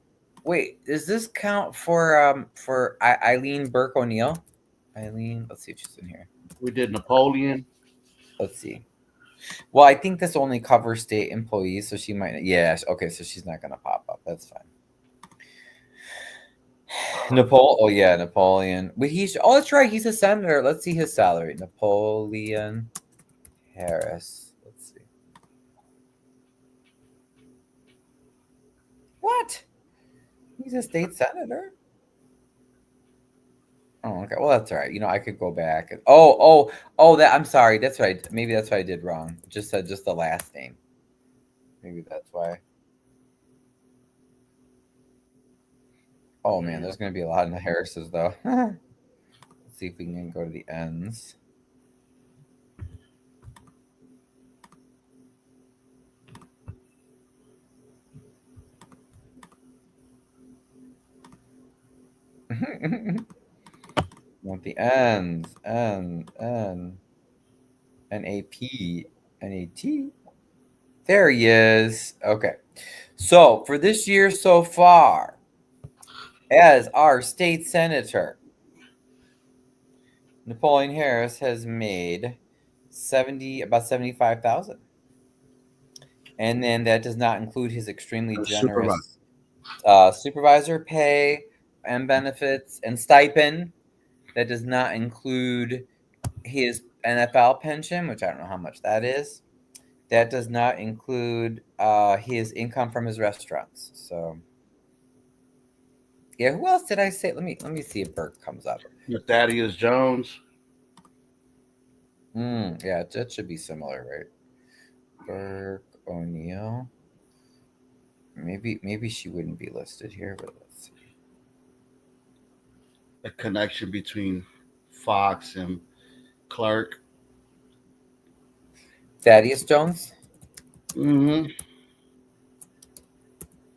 [SPEAKER 1] Wait, does this count for Eileen Burke O'Neill? Eileen, let's see if she's in here.
[SPEAKER 2] We did Napoleon.
[SPEAKER 1] Let's see. Well, I think this only covers state employees, so she might. Yeah. Okay, so she's not gonna pop up. That's fine. Oh yeah, Napoleon. But oh, that's right. He's a senator. Let's see his salary. Napoleon Harris. Let's see. What? He's a state senator. Oh, okay. Well, that's all right. You know, I could go back. And, that. I'm sorry. That's right. Maybe that's what I did wrong. Just said just the last name. Maybe that's why. Oh man, there's gonna be a lot in the Harrises though. Let's see if we can go to the ends. Want the ends. NAP. There he is. Okay. So for this year so far, as our state senator, Napoleon Harris has made about 75,000. And then that does not include his extremely generous supervisor pay and benefits and stipend. That does not include his NFL pension, which I don't know how much that is. That does not include his income from his restaurants. So Yeah, who else did I say? Let me see if Burke comes up.
[SPEAKER 2] Thaddeus Jones.
[SPEAKER 1] Yeah, that should be similar, right? Burke O'Neill. Maybe she wouldn't be listed here, but let's see.
[SPEAKER 2] A connection between Fox and Clark.
[SPEAKER 1] Thaddeus Jones.
[SPEAKER 2] Mm-hmm.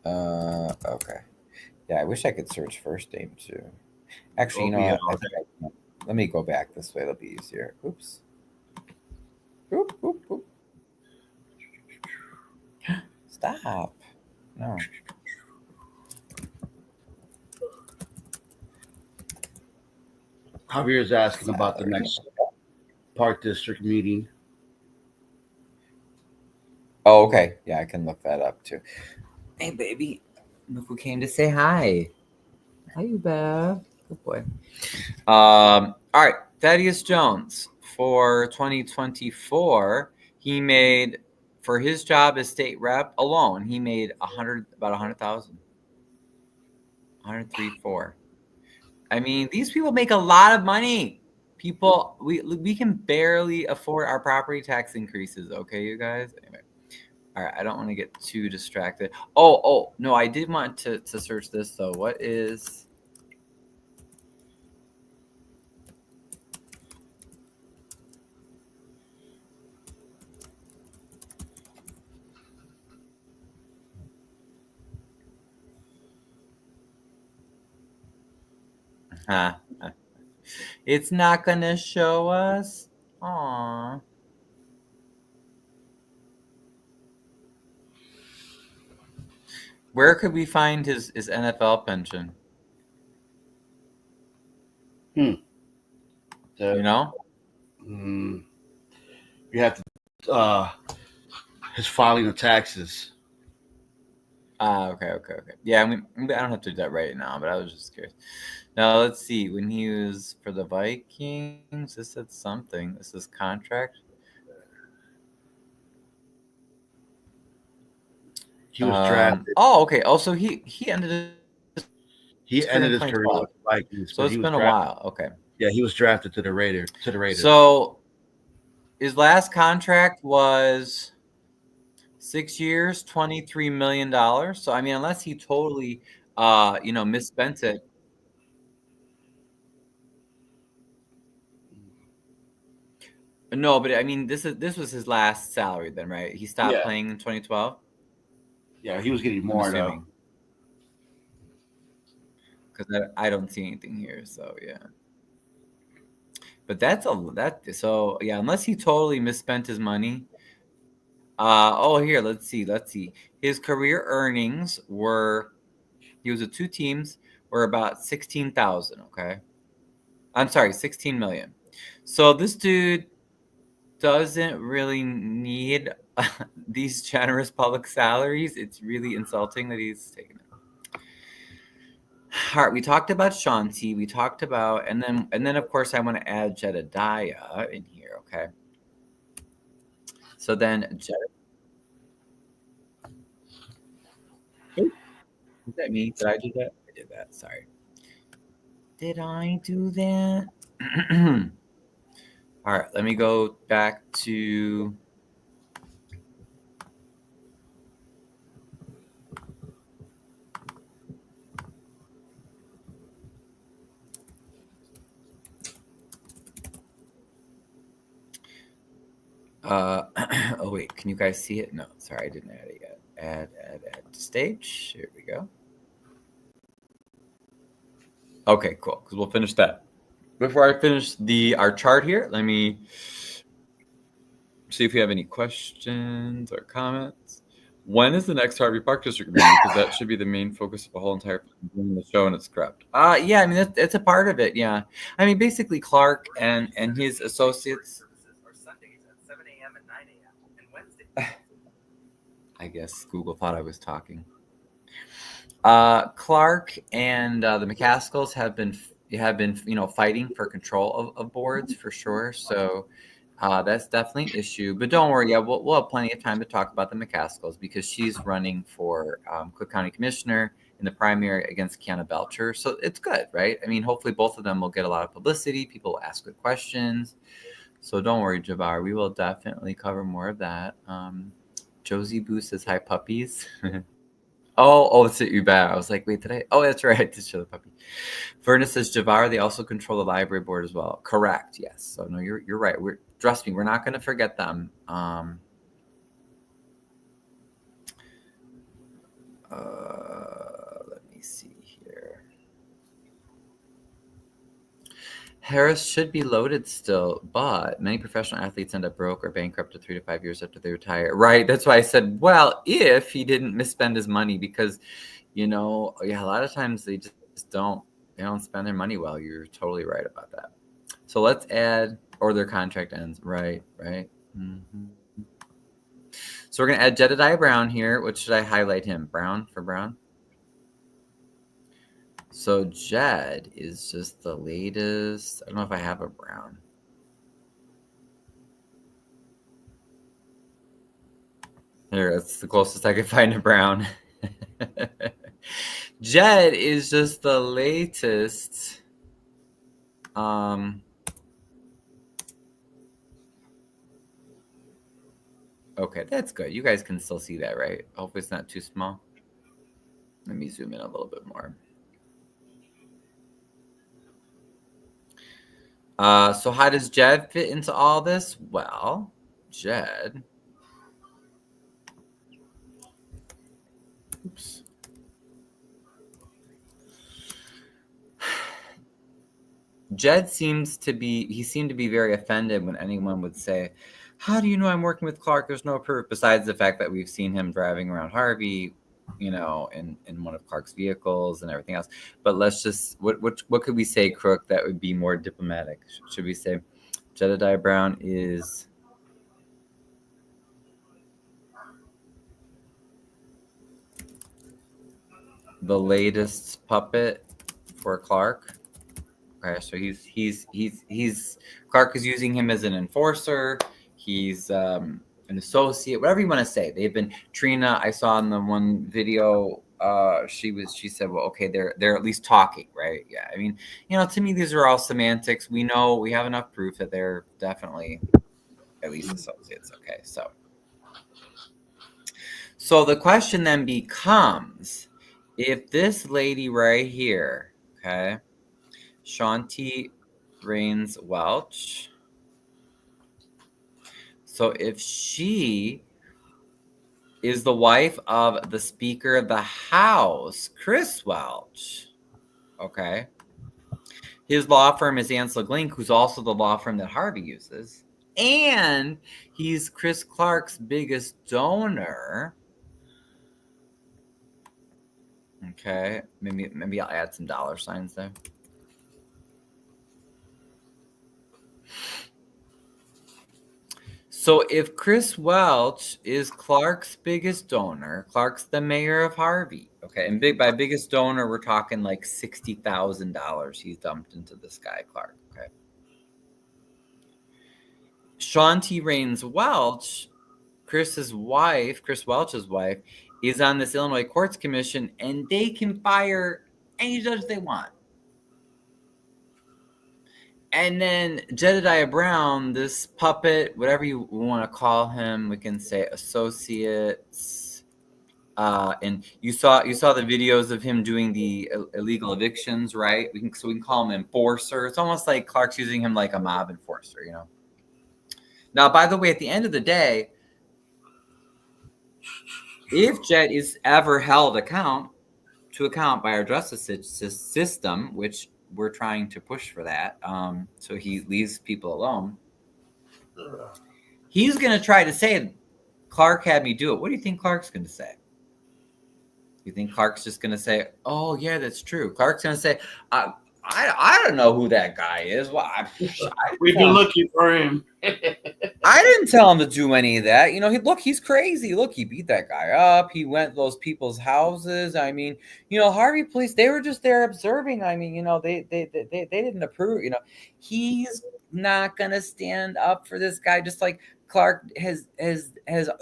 [SPEAKER 1] Okay. Yeah, I wish I could search first name too. Actually, you know
[SPEAKER 2] OB
[SPEAKER 1] what?
[SPEAKER 2] all day.
[SPEAKER 1] Let me go back this way. It'll be easier. Oops. Oop, oop, oop. Stop. No.
[SPEAKER 2] Javier's asking about the
[SPEAKER 1] Salary.
[SPEAKER 2] next Park District meeting.
[SPEAKER 1] Oh, okay. Yeah, I can look that up too. Hey, baby. Look who came to say hi. Hi, you Bev. Good boy. All right. Thaddeus Jones for 2024. He made, for his job as state rep alone, he made about 100,000. 103.4. I mean, these people make a lot of money. People, we can barely afford our property tax increases. Okay, you guys. Anyway, all right. I don't want to get too distracted. Oh no, I did want to search this though. What is? It's not gonna show us. Aww. Where could we find his NFL pension? You know?
[SPEAKER 2] You have to his filing of taxes.
[SPEAKER 1] Okay. Yeah, I don't have to do that right now, but I was just curious. Now let's see. When he was for the Vikings, this said something. This is contract.
[SPEAKER 2] He was drafted.
[SPEAKER 1] Oh, okay. Also, he ended.
[SPEAKER 2] He ended his career with the Vikings.
[SPEAKER 1] So it's been a while. Okay.
[SPEAKER 2] Yeah, he was drafted to the Raiders.
[SPEAKER 1] So his last contract was 6 years, $23 million. So I mean, unless he totally, misspent it. No, but I mean, this was his last salary then, right? He stopped playing in 2012.
[SPEAKER 2] Yeah, he was getting more though.
[SPEAKER 1] Because I don't see anything here, so yeah. But so yeah, unless he totally misspent his money. Here, let's see. His career earnings he was with two teams, were about 16,000. Okay, I'm sorry, 16 million. So this dude doesn't really need these generous public salaries. It's really insulting that he's taking it. All right, we talked about Shanti. We talked about, and then of course I want to add Jedidiah in here. Okay. So then is that me? Did I do that? I did that. Sorry. Did I do that? All right, let me go back to. Oh wait, can you guys see it? No, sorry, I didn't add it yet. Add to stage. Here we go. Okay, cool. Because we'll finish that. Before I finish our chart here, let me see if we have any questions or comments. When is the next Harvey Park District meeting? Because that should be the main focus of the whole entire the show and its script. Yeah, I mean it's a part of it. Yeah, I mean basically Clark and his associates. I guess Google thought I was talking. Clark and the McCaskills have been fighting for control of boards for sure. So that's definitely an issue. But don't worry, yeah, we'll have plenty of time to talk about the McCaskills because she's running for Cook County Commissioner in the primary against Kiana Belcher. So it's good, right? I mean, hopefully both of them will get a lot of publicity. People will ask good questions. So don't worry, Jabbar. We will definitely cover more of that. Josie Boo says, hi, puppies. It's you bad. I was like, wait, did I? Oh, that's right. I did show the puppy. Verna says, Javar, they also control the library board as well. Correct. Yes. So no, you're right. Trust me, we're not going to forget them. Let me see here. Harris should be loaded still, but many professional athletes end up broke or bankrupt 3 to 5 years after they retire. Right. That's why I said, well, if he didn't misspend his money, because, a lot of times they just don't spend their money well. You're totally right about that. So let's add, or their contract ends. Right. Mm-hmm. So we're going to add Jedidiah Brown here. What should I highlight him? Brown for Brown? So Jed is just the latest. I don't know if I have a Brown. There, that's the closest I could find a Brown. Jed is just the latest. Okay, that's good. You guys can still see that, right? Hopefully it's not too small. Let me zoom in a little bit more. So how does Jed fit into all this? Well, Jed. Oops. Jed seemed to be very offended when anyone would say, how do you know I'm working with Clark? There's no proof, besides the fact that we've seen him driving around Harvey, in one of Clark's vehicles and everything else. But let's just, what could we say, Crook, that would be more diplomatic? Should we say Jedidiah Brown is the latest puppet for Clark? Okay, so he's Clark is using him as an enforcer. He's an associate, whatever you want to say. They've been Trina. I saw in the one video. She said, well, okay, they're at least talking, right? Yeah, I mean, to me, these are all semantics. We know we have enough proof that they're definitely at least associates. Okay, so the question then becomes, if this lady right here, okay, Shanti Rains Welch. So if she is the wife of the Speaker of the House, Chris Welch, okay, his law firm is Ancel Glink, who's also the law firm that Harvey uses, and he's Chris Clark's biggest donor. Okay, maybe I'll add some dollar signs there. So if Chris Welch is Clark's biggest donor, Clark's the mayor of Harvey, okay, and by biggest donor, we're talking like $60,000 he's dumped into this guy, Clark, okay. Shanti Rains Welch, Chris Welch's wife, is on this Illinois Courts Commission, and they can fire any judge they want. And then Jedidiah Brown, this puppet, whatever you want to call him, we can say associates. And you saw the videos of him doing the illegal evictions, right? We can call him enforcer. It's almost like Clark's using him like a mob enforcer, Now, by the way, at the end of the day, if Jed is ever held to account by our justice system, which we're trying to push for that, so he leaves people alone, he's going to try to say, Clark had me do it. What do you think Clark's going to say? You think Clark's just going to say, oh, yeah, that's true? Clark's going to say, I don't know who that guy is. Well,
[SPEAKER 2] we've been looking for him.
[SPEAKER 1] I didn't tell him to do any of that. He's crazy. Look, he beat that guy up. He went to those people's houses. I mean, Harvey police, they were just there observing. I mean, they didn't approve. He's not going to stand up for this guy, just like Clark has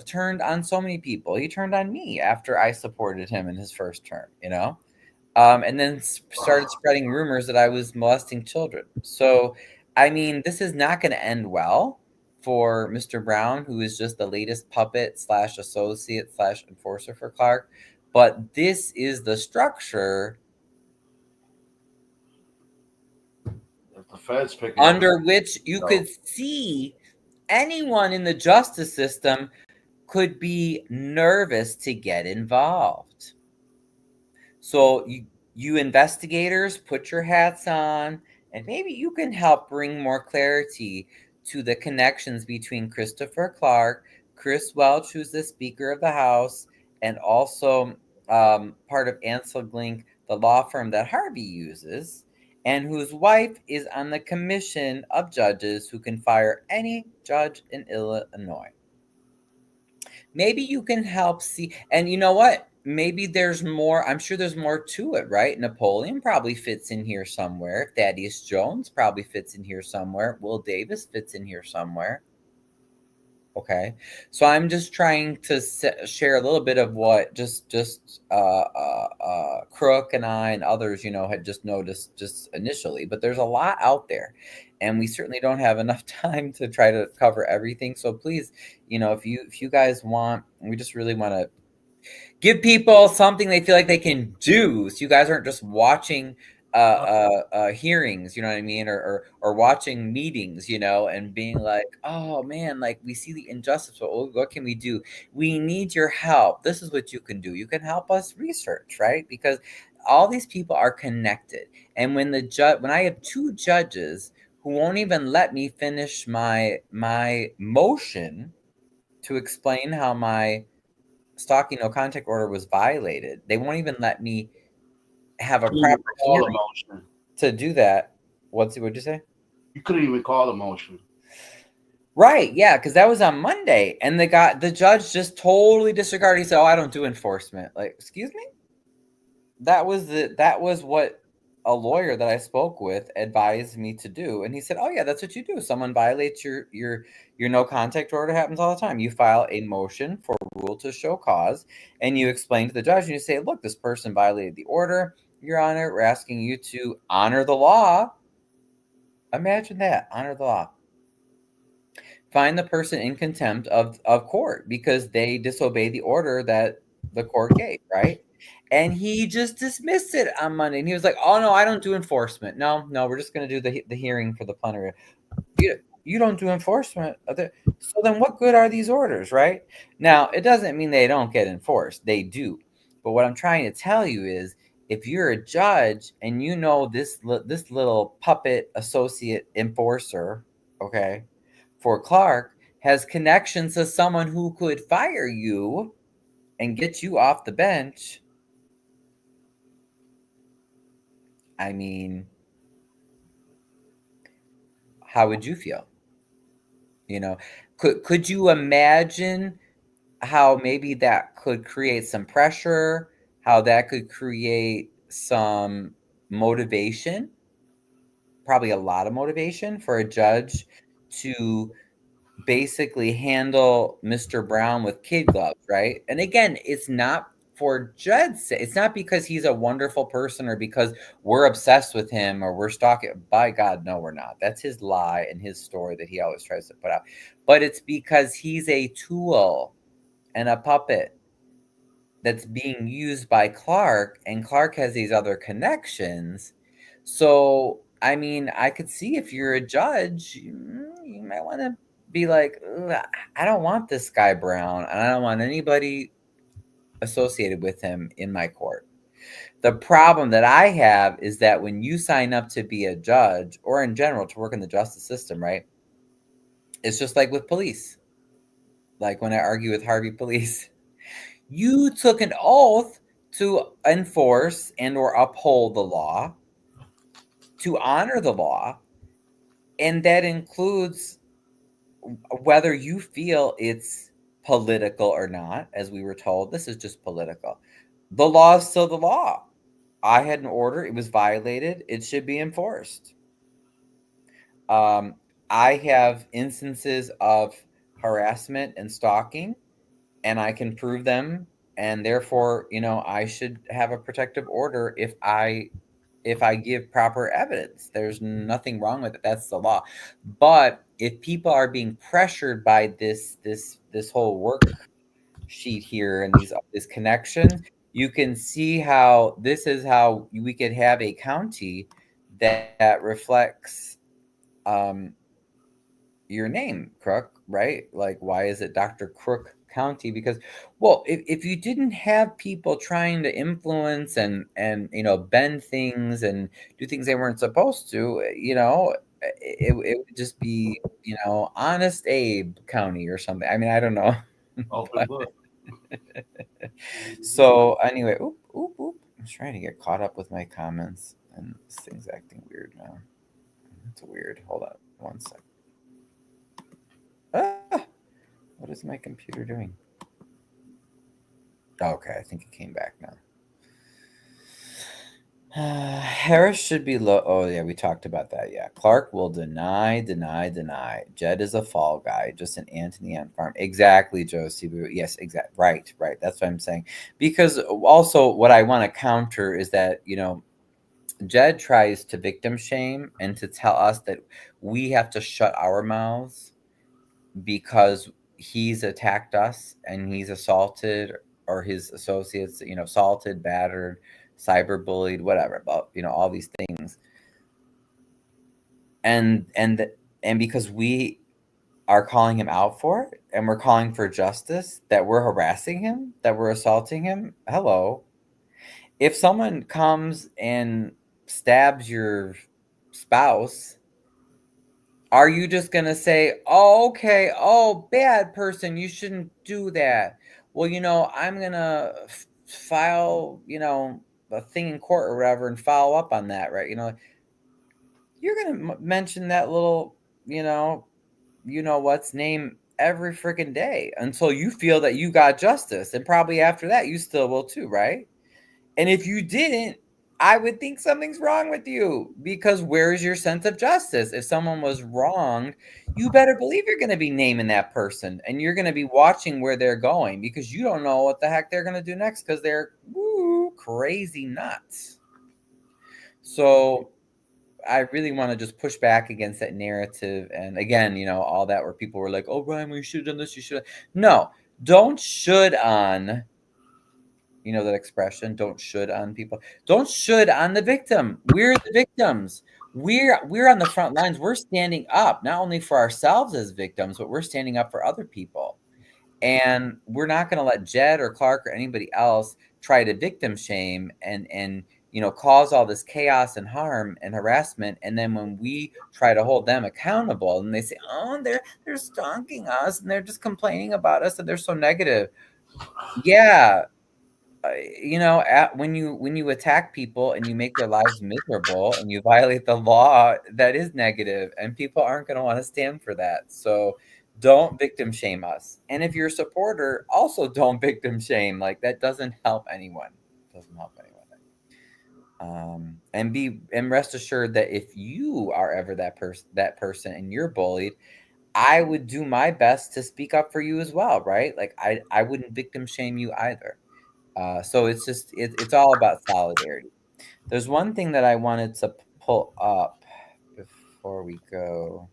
[SPEAKER 1] turned on so many people. He turned on me after I supported him in his first term, and then started spreading rumors that I was molesting children. So, I mean, this is not going to end well for Mr. Brown, who is just the latest puppet slash associate slash enforcer for Clark. But this is the structure
[SPEAKER 2] The feds picking
[SPEAKER 1] under which you could see anyone in the justice system could be nervous to get involved. So you investigators, put your hats on, and maybe you can help bring more clarity to the connections between Christopher Clark, Chris Welch, who's the Speaker of the House, and also part of Ancel Glink, the law firm that Harvey uses, and whose wife is on the commission of judges who can fire any judge in Illinois. Maybe you can help see, and you know what? Maybe there's more. I'm sure there's more to it, right? Napoleon probably fits in here somewhere. Thaddeus Jones probably fits in here somewhere. Will Davis fits in here somewhere. Okay, so I'm just trying to share a little bit of what Crook and I and others, had just noticed just initially. But there's a lot out there, and we certainly don't have enough time to try to cover everything. So please, if you guys want, we just really want to give people something they feel like they can do, so you guys aren't just watching hearings, you know what I mean, or watching meetings, and being like, oh man, like we see the injustice, but what can we do? We need your help. This is what you can do. You can help us research, right? Because all these people are connected. And when I have two judges who won't even let me finish my motion to explain how my stalking no contact order was violated, they won't even let me have a proper hearing to do that. What'd you say?
[SPEAKER 2] You couldn't even call a motion.
[SPEAKER 1] Right, yeah, because that was on Monday, and the judge just totally disregarded. He said, "Oh, I don't do enforcement." Like, excuse me? That was what a lawyer that I spoke with advised me to do, and he said, "Oh yeah, that's what you do. Someone violates your no contact order. Happens all the time. You file a motion for rule to show cause, and you explain to the judge, and you say, look, this person violated the order. Your Honor, we're asking you to honor the law." Imagine that, honor the law. Find the person in contempt of court because they disobeyed the order that the court gave, right? And he just dismissed it on Monday. And he was like, oh, no, I don't do enforcement. No, we're just going to do the hearing for the plenary. You don't do enforcement. So then what good are these orders, right? Now, it doesn't mean they don't get enforced. They do. But what I'm trying to tell you is if you're a judge and you know this little puppet associate enforcer, okay, for Clark has connections to someone who could fire you and get you off the bench, I mean, how would you feel? Could you imagine how maybe that could create some pressure, how that could create some motivation, probably a lot of motivation for a judge to basically handle Mr. Brown with kid gloves, right? And again, it's not for Jed's sake. It's not because he's a wonderful person or because we're obsessed with him or we're stalking. By God, no, we're not. That's his lie and his story that he always tries to put out. But it's because he's a tool and a puppet that's being used by Clark, and Clark has these other connections. So, I mean, I could see if you're a judge, you might want to be like, I don't want this guy Brown, and I don't want anybody associated with him in my court. The problem that I have is that when you sign up to be a judge, or in general to work in the justice system, right? It's just like with police. Like when I argue with Harvey police, you took an oath to enforce and or uphold the law, to honor the law, and that includes whether you feel it's political or not. As we were told, this is just political. The law is still the law. I had an order, it was violated, it should be enforced. I have instances of harassment and stalking, and I can prove them, and therefore, I should have a protective order if I give proper evidence. There's nothing wrong with it. That's the law. But if people are being pressured by this whole worksheet here and these connections, you can see how this is how we could have a county that reflects your name, Crook, right? Like, why is it Dr. Crook County? Because, well, if you didn't have people trying to influence and bend things and do things they weren't supposed to, it would just be, Honest Abe County or something. I mean, I don't know.
[SPEAKER 2] Open book.
[SPEAKER 1] So anyway, oop, oop, oop. I'm trying to get caught up with my comments, and this thing's acting weird now. It's weird. Hold on one second. Ah, what is my computer doing? Okay, I think it came back now. Harris should be low. Oh, yeah, we talked about that. Yeah. Clark will deny. Jed is a fall guy, just an Anthony Ant farm. Exactly, Josie. Yes, exactly. Right. That's what I'm saying. Because also, what I want to counter is that, Jed tries to victim shame and to tell us that we have to shut our mouths because he's attacked us and he's assaulted, or his associates, assaulted, battered, cyberbullied, whatever, about all these things, and because we are calling him out for it and we're calling for justice, that we're harassing him, that we're assaulting him. Hello. If someone comes and stabs your spouse, are you just going to say, oh, okay, oh, bad person, you shouldn't do that? Well, I'm going to file, a thing in court or whatever and follow up on that, right? You're going to mention that little, what's name every freaking day until you feel that you got justice. And probably after that, you still will too, right? And if you didn't, I would think something's wrong with you, because where's your sense of justice? If someone was wronged, you better believe you're going to be naming that person and you're going to be watching where they're going, because you don't know what the heck they're going to do next, because they're crazy nuts. So I really want to just push back against that narrative. And again, all that where people were like, oh, Brian, well, you should have done this. You should have. No, don't should on. That expression, don't should on people. Don't should on the victim. We're the victims. We're on the front lines. We're standing up, not only for ourselves as victims, but we're standing up for other people. And we're not going to let Jed or Clark or anybody else try to victim shame and cause all this chaos and harm and harassment. And then when we try to hold them accountable and they say, oh, they're stalking us and they're just complaining about us and they're so negative. Yeah. When you attack people and you make their lives miserable and you violate the law, that is negative, and people aren't going to want to stand for that. So don't victim shame us. And if you're a supporter, also don't victim shame. Like, that doesn't help anyone. And rest assured that if you are ever that person and you're bullied, I would do my best to speak up for you as well, right? Like, I wouldn't victim shame you either. So it's just it's all about solidarity. There's one thing that I wanted to pull up before we go.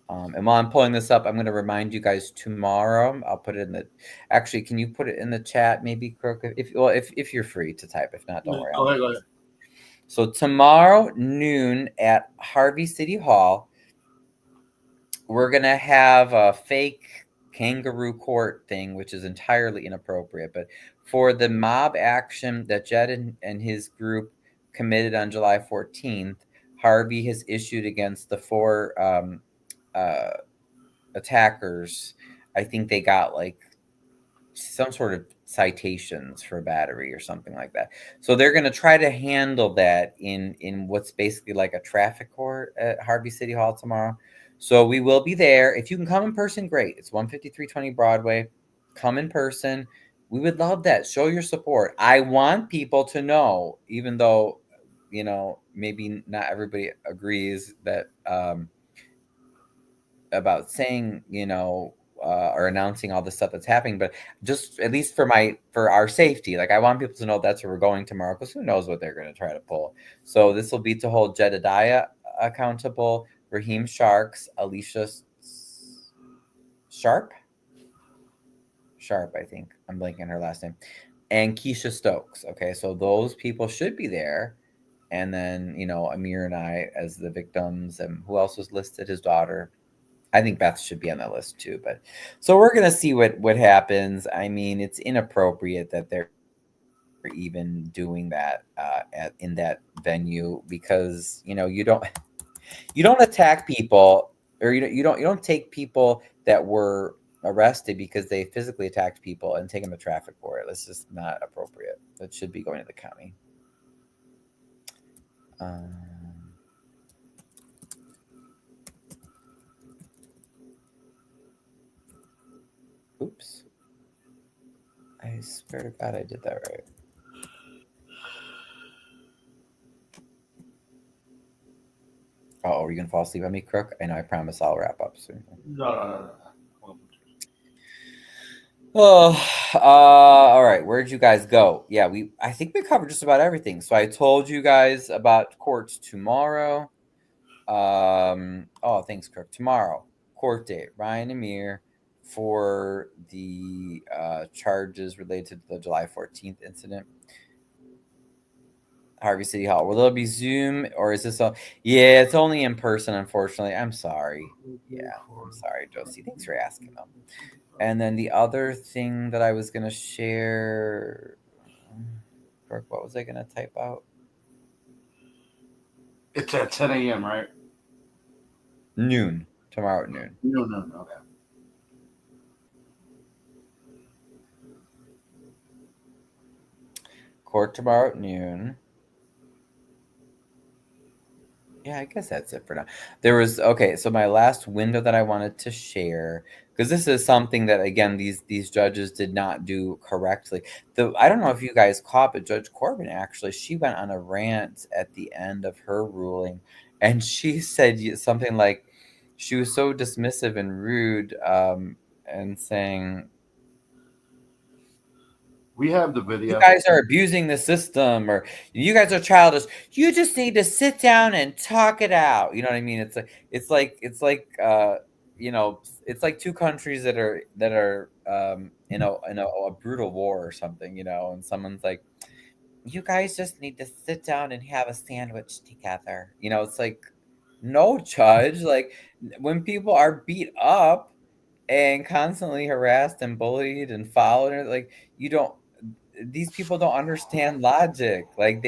[SPEAKER 1] And while I'm pulling this up, I'm going to remind you guys tomorrow. I'll put it in the. Actually, can you put it in the chat, maybe, Crook? If you're free to type. If not, don't worry.
[SPEAKER 2] Go ahead.
[SPEAKER 1] So tomorrow noon at Harvey City Hall, we're going to have a fake kangaroo court thing, which is entirely inappropriate. But for the mob action that Jed and his group committed on July 14th, Harvey has issued against the 4 attackers. I think they got like some sort of citations for battery or something like that. So they're going to try to handle that in what's basically like a traffic court at Harvey City Hall tomorrow. So we will be there. If you can come in person, great. It's 15320 Broadway. Come in person. We would love that. Show your support. I want people to know, even though, maybe not everybody agrees that saying, or announcing all the stuff that's happening, but just at least for our safety, like I want people to know that's where we're going tomorrow, because who knows what they're going to try to pull. So this will be to hold Jedidiah accountable, Raheem Sharks, Alicia Sharp, I think I'm blanking her last name, and Keisha Stokes. Okay, so those people should be there. And then, Amir and I as the victims, and who else was listed? His daughter. I think Beth should be on that list too. But so we're gonna see what happens. I mean, it's inappropriate that they're even doing that in that venue, because you don't attack people, or you don't take people that were arrested because they physically attacked people and take them to traffic for it. That's just not appropriate. That should be going to the county. Oops. I swear to God I did that right. Oh, are you going to fall asleep on me, Crook? I know, I promise I'll wrap up soon.
[SPEAKER 2] No.
[SPEAKER 1] Oh, all right. Where'd you guys go? Yeah, I think we covered just about everything. So I told you guys about courts tomorrow. Oh, thanks, Crook. Tomorrow, court date, Ryan Amir for the charges related to the July 14th incident. Harvey City Hall. Will there be Zoom, or is this all? Yeah, it's only in person, unfortunately. I'm sorry. Yeah, I'm sorry, Josie. Thanks for asking them. And then the other thing that I was going to share, what was I going to type out?
[SPEAKER 2] It's at 10 a.m., right?
[SPEAKER 1] Noon. Tomorrow at noon.
[SPEAKER 2] No. Okay.
[SPEAKER 1] Court tomorrow at noon. Yeah, I guess that's it for now. So my last window that I wanted to share, because this is something that, again, these judges did not do correctly. I don't know if you guys caught, but Judge Corbin, actually, she went on a rant at the end of her ruling, and she said something like, she was so dismissive and rude, and saying,
[SPEAKER 2] We have the video.
[SPEAKER 1] you guys are abusing the system, or you guys are childish. You just need to sit down and talk it out. You know what I mean? It's like it's like two countries that are in a brutal war or something, and someone's like, you guys just need to sit down and have a sandwich together. It's like, no, judge. Like, when people are beat up and constantly harassed and bullied and followed, like, these people don't understand logic. Like,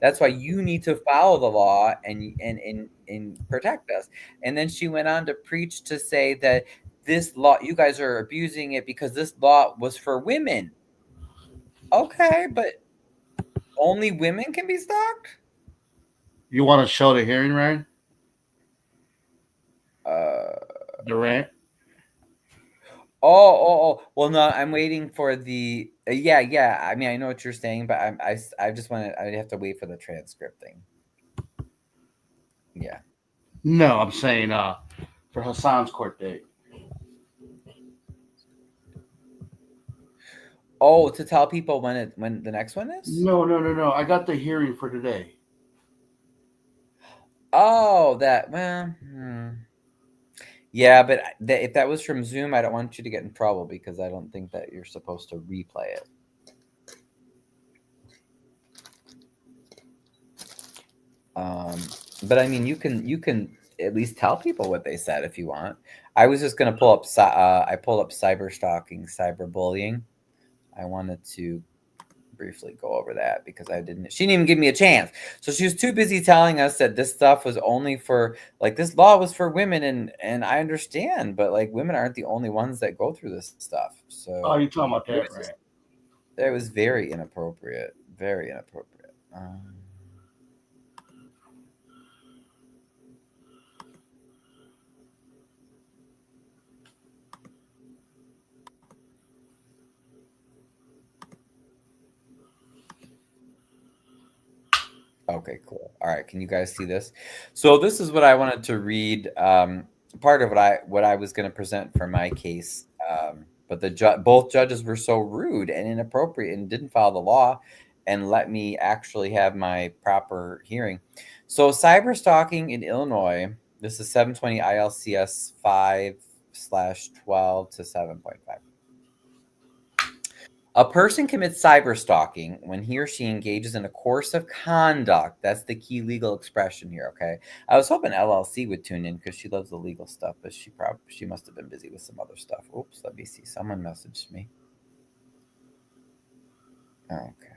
[SPEAKER 1] that's why you need to follow the law and protect us. And then she went on to preach to say that this law, you guys are abusing it because this law was for women. Okay, but only women can be stalked?
[SPEAKER 2] You want to show the hearing, Ryan? The rant?
[SPEAKER 1] Oh. Well, no, I'm waiting for the. Yeah. I mean, I know what you're saying, but I just want to. I have to wait for the transcript thing. Yeah.
[SPEAKER 2] No, I'm saying for Hassan's court date.
[SPEAKER 1] Oh, to tell people when the next one is?
[SPEAKER 2] No. I got the hearing for today.
[SPEAKER 1] Oh, that. Well. Yeah, but if that was from Zoom, I don't want you to get in trouble, because I don't think that you're supposed to replay it. But I mean, you can at least tell people what they said if you want. I was just gonna pull up. I pulled up cyber stalking, cyberbullying. I wanted to briefly go over that because she didn't even give me a chance. So she was too busy telling us that this stuff was only for, like, this law was for women, and I understand, but like, women aren't the only ones that go through this stuff. So
[SPEAKER 2] Oh, you're talking about that, right?
[SPEAKER 1] It was very inappropriate. Very inappropriate. Okay, cool. All right, can you guys see this? So this is what I wanted to read part of what I was going to present for my case. But both judges were so rude and inappropriate and didn't follow the law and let me actually have my proper hearing. So cyber stalking in Illinois, this is 720 ILCS 5/12 to 7.5. A person commits cyber stalking when he or she engages in a course of conduct. That's the key legal expression here, okay? I was hoping LLC would tune in because she loves the legal stuff, but she must have been busy with some other stuff. Oops, let me see. Someone messaged me. Okay.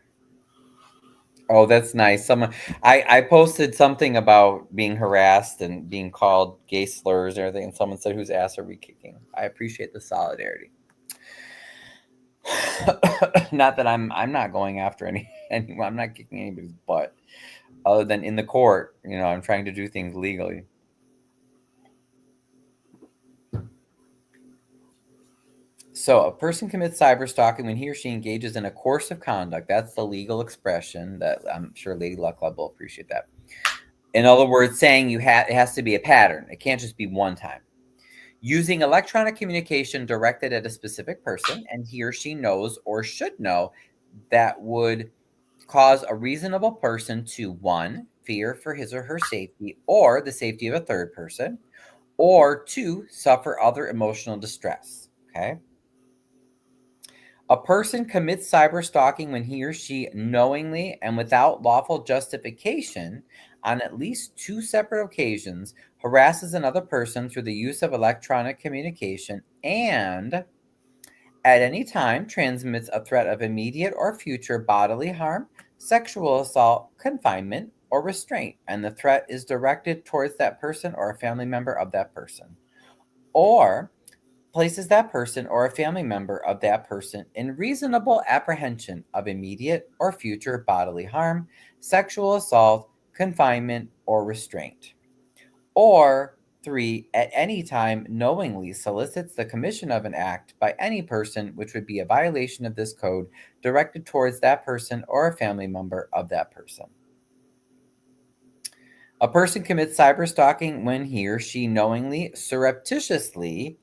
[SPEAKER 1] Oh, that's nice. I posted something about being harassed and being called gay slurs and everything, and someone said, "Whose ass are we kicking?" I appreciate the solidarity. Not that I'm not going after anyone. I'm not kicking anybody's butt, other than in the court. I'm trying to do things legally. So a person commits cyber stalking when he or she engages in a course of conduct. That's the legal expression that I'm sure Lady Luck Club will appreciate that. In other words, saying it has to be a pattern. It can't just be one time. Using electronic communication directed at a specific person, and he or she knows or should know that would cause a reasonable person to, 1, fear for his or her safety or the safety of a third person, or 2, suffer other emotional distress. Okay. A person commits cyber stalking when he or she knowingly and without lawful justification on at least 2 separate occasions harasses another person through the use of electronic communication and at any time transmits a threat of immediate or future bodily harm, sexual assault, confinement, or restraint, and the threat is directed towards that person or a family member of that person, or places that person or a family member of that person in reasonable apprehension of immediate or future bodily harm, sexual assault, confinement, or restraint. Or 3, at any time knowingly solicits the commission of an act by any person which would be a violation of this code directed towards that person or a family member of that person. A person commits cyber stalking when he or she knowingly, surreptitiously,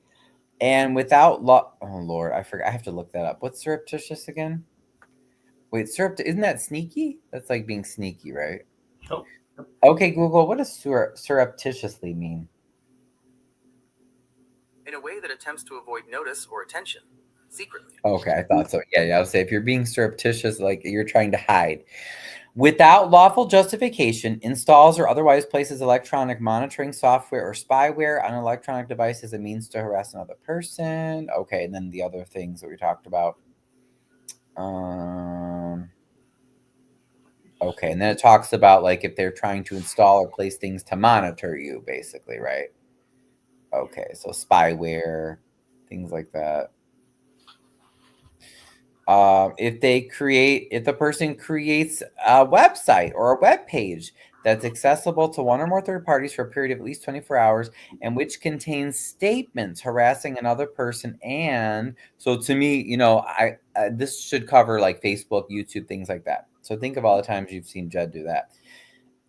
[SPEAKER 1] and without law. Oh Lord, I forgot. I have to look that up. What's surreptitious again? Wait, isn't that sneaky? That's like being sneaky, right?
[SPEAKER 2] Oh.
[SPEAKER 1] Okay, Google. What does surreptitiously mean?
[SPEAKER 4] In a way that attempts to avoid notice or attention, secretly.
[SPEAKER 1] Okay, I thought so. Yeah. I would say if you're being surreptitious, like you're trying to hide. Without lawful justification, installs or otherwise places electronic monitoring software or spyware on an electronic device as a means to harass another person. Okay, and then the other things that we talked about. Okay, and then it talks about like if they're trying to install or place things to monitor you, basically, right? Okay, so spyware, things like that. If the person creates a website or a web page that's accessible to one or more third parties for a period of at least 24 hours and which contains statements harassing another person. And so to me, this should cover like Facebook, YouTube, things like that. So think of all the times you've seen Jed do that.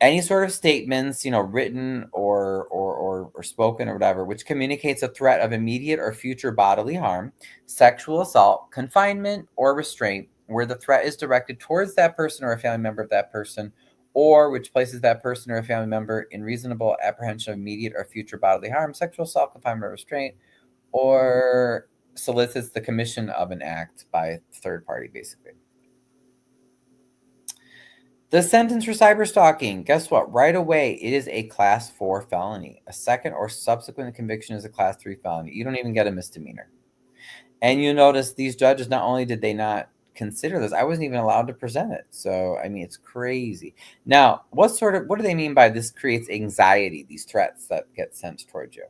[SPEAKER 1] Any sort of statements, written or spoken or whatever, which communicates a threat of immediate or future bodily harm, sexual assault, confinement, or restraint, where the threat is directed towards that person or a family member of that person, or which places that person or a family member in reasonable apprehension of immediate or future bodily harm, sexual assault, confinement, or restraint, or solicits the commission of an act by a third party, basically. The sentence for cyberstalking, guess what? Right away, it is a class 4 felony. A second or subsequent conviction is a class 3 felony. You don't even get a misdemeanor. And you notice these judges, not only did they not consider this, I wasn't even allowed to present it. So, I mean, it's crazy. Now, what do they mean by this creates anxiety, these threats that get sent towards you?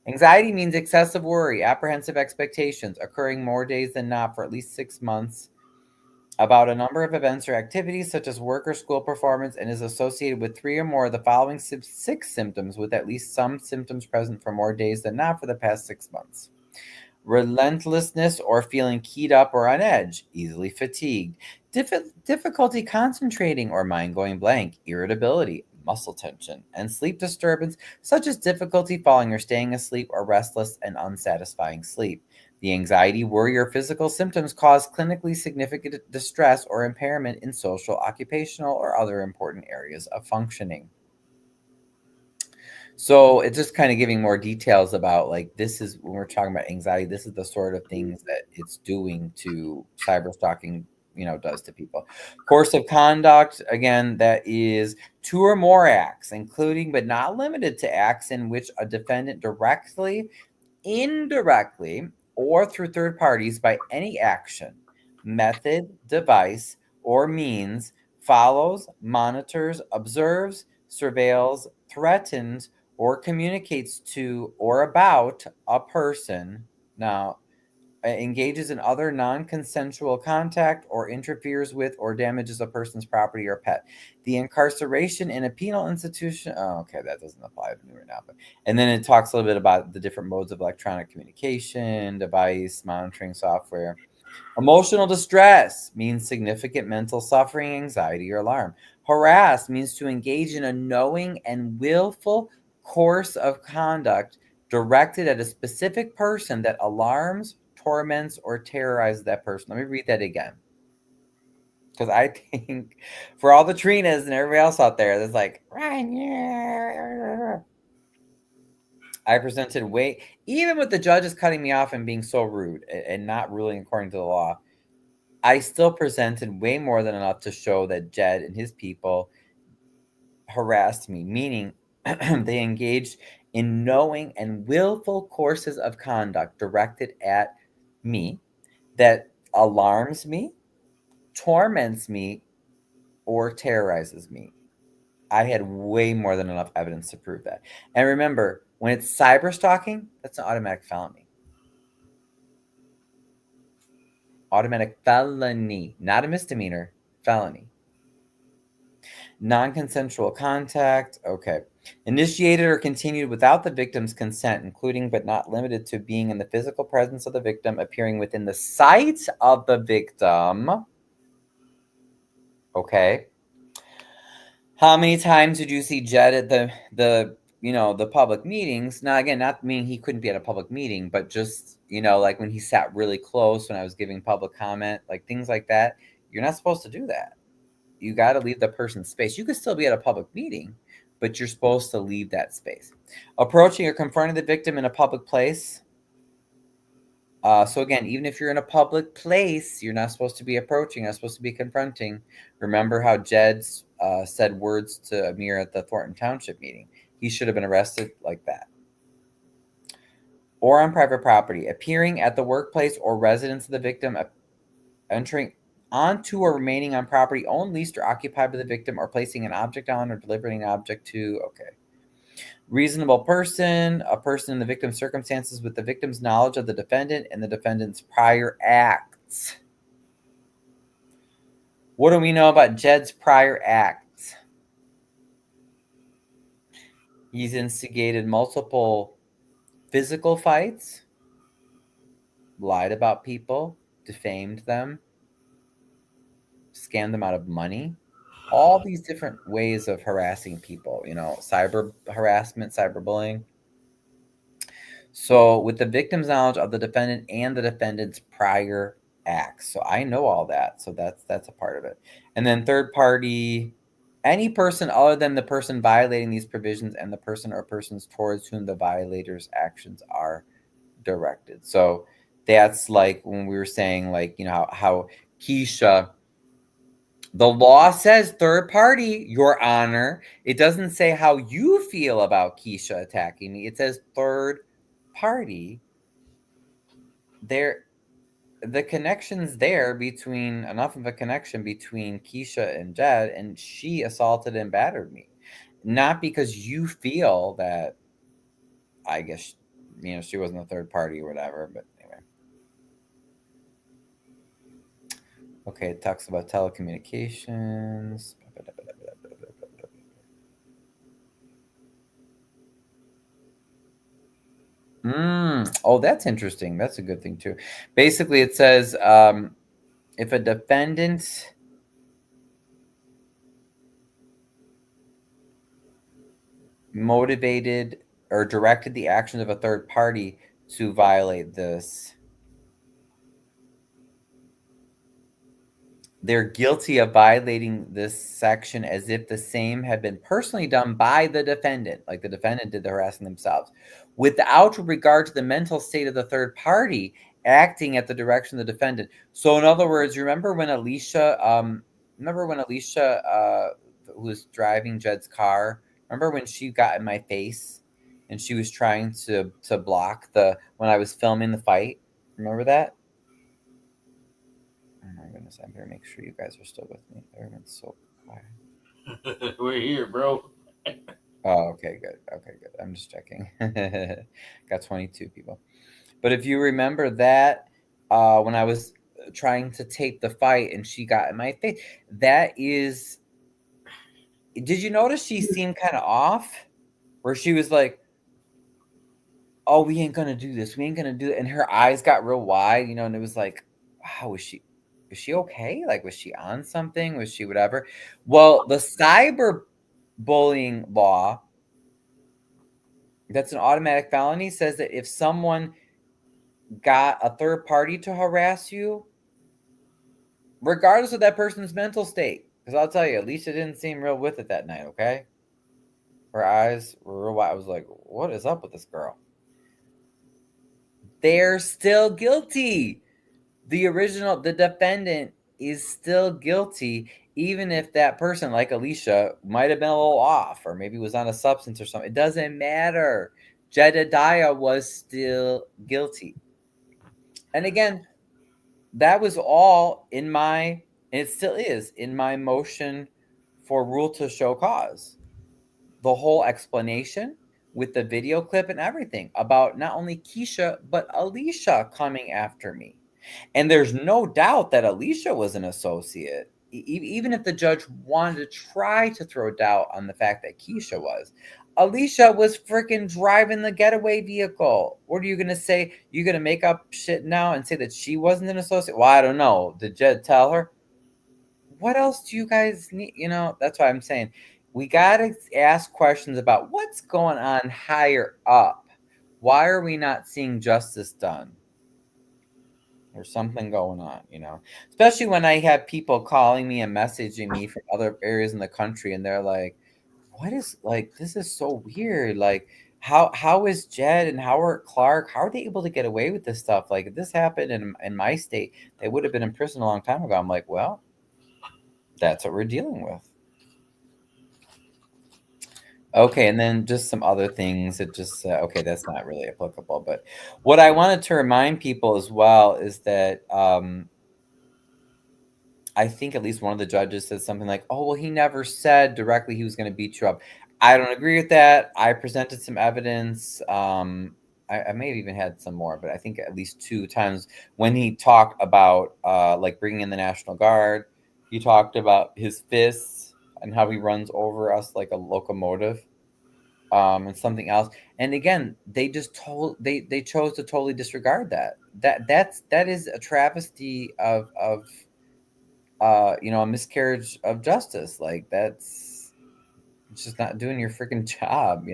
[SPEAKER 1] Anxiety means excessive worry, apprehensive expectations, occurring more days than not for at least 6 months, about a number of events or activities such as work or school performance, and is associated with 3 or more of the following 6 symptoms, with at least some symptoms present for more days than not for the past 6 months. Relentlessness or feeling keyed up or on edge, easily fatigued, difficulty concentrating or mind going blank, irritability, muscle tension, and sleep disturbance, such as difficulty falling or staying asleep, or restless and unsatisfying sleep. The anxiety, worry, or physical symptoms cause clinically significant distress or impairment in social, occupational, or other important areas of functioning. So it's just kind of giving more details about, like, this is when we're talking about anxiety, this is the sort of things that it's doing to cyber stalking, does to people. Course of conduct, again, that is 2 or more acts, including but not limited to acts in which a defendant directly, indirectly, or through third parties by any action, method, device, or means follows, monitors, observes, surveils, threatens, or communicates to or about a person. Now, engages in other non-consensual contact or interferes with or damages a person's property or pet. The incarceration in a penal institution. Oh, okay, that doesn't apply to me right now. And then it talks a little bit about the different modes of electronic communication, device, monitoring software. Emotional distress means significant mental suffering, anxiety, or alarm. Harass means to engage in a knowing and willful course of conduct directed at a specific person that alarms, torments, or terrorizes that person. Let me read that again. Because I think for all the Trinas and everybody else out there that's like, I presented even with the judges cutting me off and being so rude and not ruling according to the law, I still presented way more than enough to show that Jed and his people harassed me, meaning they engaged in knowing and willful courses of conduct directed at me that alarms me, torments me, or terrorizes me. I had way more than enough evidence to prove that. And remember, when it's cyber stalking, that's an automatic felony. Automatic felony, not a misdemeanor, felony. Non-consensual contact, okay. Initiated or continued without the victim's consent, including but not limited to being in the physical presence of the victim, appearing within the sight of the victim. Okay. How many times did you see Jed at the public meetings? Now, again, not meaning he couldn't be at a public meeting, but just, like when he sat really close when I was giving public comment, like things like that. You're not supposed to do that. You got to leave the person's space. You could still be at a public meeting, but you're supposed to leave that space. Approaching or confronting the victim in a public place. So again, even if you're in a public place, you're not supposed to be approaching. You're not supposed to be confronting. Remember how Jed said words to Amir at the Thornton Township meeting. He should have been arrested like that. Or on private property. Appearing at the workplace or residence of the victim, entering onto or remaining on property owned, leased, or occupied by the victim, or placing an object on or delivering an object to. Okay. Reasonable person, a person in the victim's circumstances with the victim's knowledge of the defendant and the defendant's prior acts. What do we know about Jed's prior acts? He's instigated multiple physical fights, lied about people, defamed them, scammed them out of money. All these different ways of harassing people, cyber harassment, cyberbullying. So with the victim's knowledge of the defendant and the defendant's prior acts. So I know all that. So that's a part of it. And then third party, any person other than the person violating these provisions and the person or persons towards whom the violator's actions are directed. So that's like when we were saying, like, how Keisha, the law says third party, Your Honor. It doesn't say how you feel about Keisha attacking me. It says third party. The connection's there, between enough of a connection between Keisha and Jed, and she assaulted and battered me. Not because you feel that, I guess, she wasn't a third party or whatever, but anyway. Okay, it talks about telecommunications. Oh, that's interesting. That's a good thing too. Basically, it says if a defendant motivated or directed the actions of a third party to violate this. They're guilty of violating this section as if the same had been personally done by the defendant, like the defendant did the harassing themselves, without regard to the mental state of the third party acting at the direction of the defendant. So, in other words, remember when Alicia, who was driving Jed's car, remember when she got in my face and she was trying to block when I was filming the fight? Remember that? Oh my goodness, I better make sure you guys are still with me. Everyone's so quiet.
[SPEAKER 2] We're here, bro.
[SPEAKER 1] Oh, okay, good. Okay, good. I'm just checking. Got 22 people. But if you remember that, when I was trying to tape the fight and she got in my face, that is. Did you notice she seemed kind of off? Where she was like, oh, we ain't gonna do this. We ain't gonna do it. And her eyes got real wide, and it was like, wow, was she okay? Like, was she on something? Was she whatever? Well, the cyber bullying law, that's an automatic felony, says that if someone got a third party to harass you, regardless of that person's mental state, because I'll tell you, Alicia didn't seem real with it that night, okay? Her eyes were real wide. I was like, what is up with this girl? They're still guilty. The defendant is still guilty, even if that person, like Alicia, might have been a little off or maybe was on a substance or something. It doesn't matter. Jedidiah was still guilty. And again, that was all and it still is, in my motion for rule to show cause. The whole explanation with the video clip and everything about not only Keisha, but Alicia coming after me. And there's no doubt that Alicia was an associate, even if the judge wanted to try to throw doubt on the fact that Keisha was. Alicia was freaking driving the getaway vehicle. What are you going to say? You going to make up shit now and say that she wasn't an associate? Well, I don't know. Did Jed tell her? What else do you guys need? That's why I'm saying we got to ask questions about what's going on higher up. Why are we not seeing justice done? There's something going on, especially when I have people calling me and messaging me from other areas in the country, and they're like, this is so weird. Like, how is Jed and how are Clark, how are they able to get away with this stuff? Like, if this happened in my state, they would have been in prison a long time ago. I'm like, well, that's what we're dealing with. Okay, and then just some other things that just, okay, that's not really applicable. But what I wanted to remind people as well is that I think at least one of the judges said something like, oh, well, he never said directly he was going to beat you up. I don't agree with that. I presented some evidence. I may have even had some more, but I think at least 2 times when he talked about like bringing in the National Guard, he talked about his fists and how he runs over us like a locomotive, and something else. And again, they chose to totally disregard that. That is a travesty of a miscarriage of justice. Like, it's just not doing your freaking job,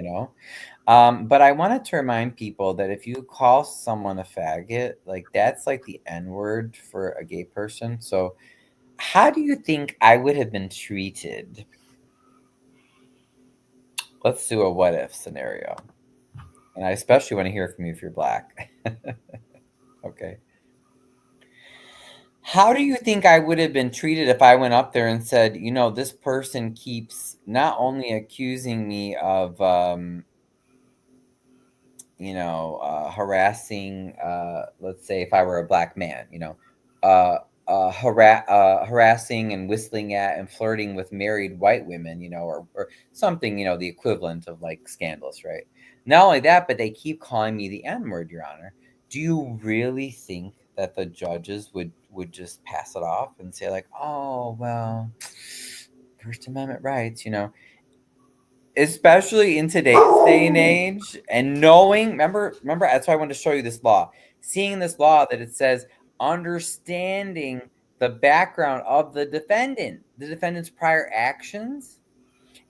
[SPEAKER 1] But I wanted to remind people that if you call someone a faggot, like, that's like the N-word for a gay person. So how do you think I would have been treated? Let's do a what if scenario. And I especially want to hear from you if you're black. Okay. How do you think I would have been treated if I went up there and said, this person keeps not only accusing me of, harassing, let's say if I were a black man, harassing and whistling at and flirting with married white women, or something, the equivalent of like scandalous, right? Not only that, but they keep calling me the N-word, Your Honor. Do you really think that the judges would just pass it off and say like, oh, well, First Amendment rights, especially in today's day and age, and knowing, remember, that's why I wanted to show you this law, seeing this law that it says understanding the background of the defendant's prior actions,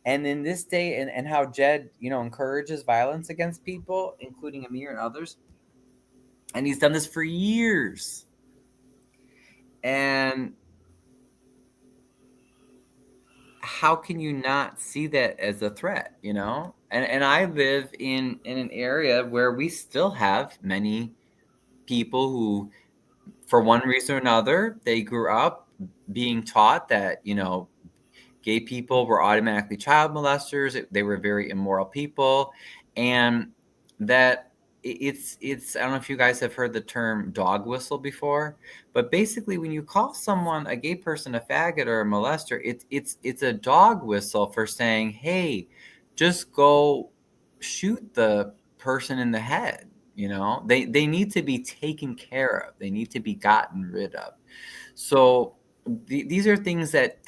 [SPEAKER 1] And in this day, and how Jed, encourages violence against people, including Amir and others, and he's done this for years. And how can you not see that as a threat, And I live in an area where we still have many people who, for one reason or another, they grew up being taught that, gay people were automatically child molesters. They were very immoral people. And that it's I don't know if you guys have heard the term dog whistle before, but basically when you call someone, a gay person, a faggot or a molester, it's a dog whistle for saying, hey, just go shoot the person in the head. They need to be taken care of. They need to be gotten rid of. So these are things that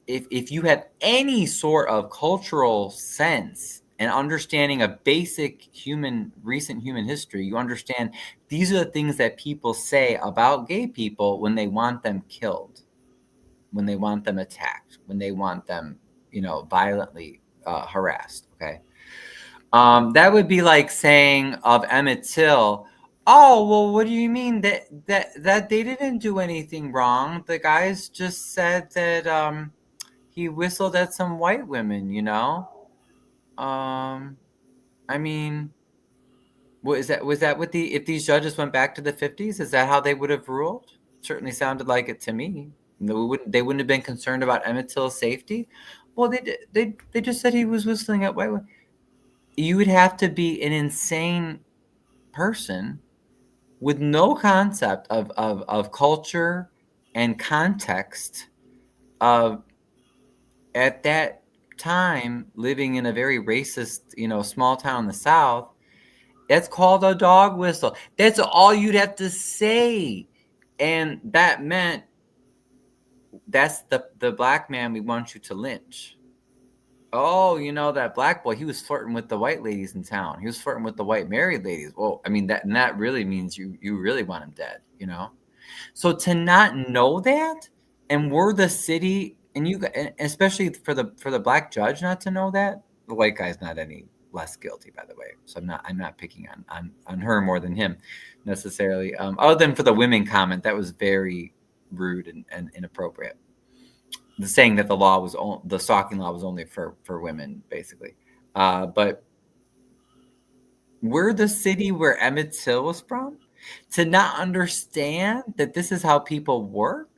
[SPEAKER 1] if you have any sort of cultural sense and understanding of basic recent human history, you understand these are the things that people say about gay people when they want them killed, when they want them attacked, when they want them, violently harassed. Okay. That would be like saying of Emmett Till, oh, well, what do you mean that they didn't do anything wrong? The guys just said that he whistled at some white women, I mean, was that what if these judges went back to the 50s, is that how they would have ruled? Certainly sounded like it to me. They wouldn't have been concerned about Emmett Till's safety. Well, they just said he was whistling at white women. You would have to be an insane person with no concept of culture and context of, at that time, living in a very racist, small town in the South. That's called a dog whistle. That's all you'd have to say. And that meant that's the black man we want you to lynch. Oh, that black boy, he was flirting with the white ladies in town. He was flirting with the white married ladies. Well, I mean, that really means you really want him dead, So to not know that, and we're the city, and especially for the black judge not to know that, the white guy's not any less guilty, by the way. So I'm not picking on her more than him necessarily. Other than for the women comment, that was very rude and inappropriate. The saying that the stalking law was only for women, basically. But we're the city where Emmett Till was from. To not understand that this is how people work,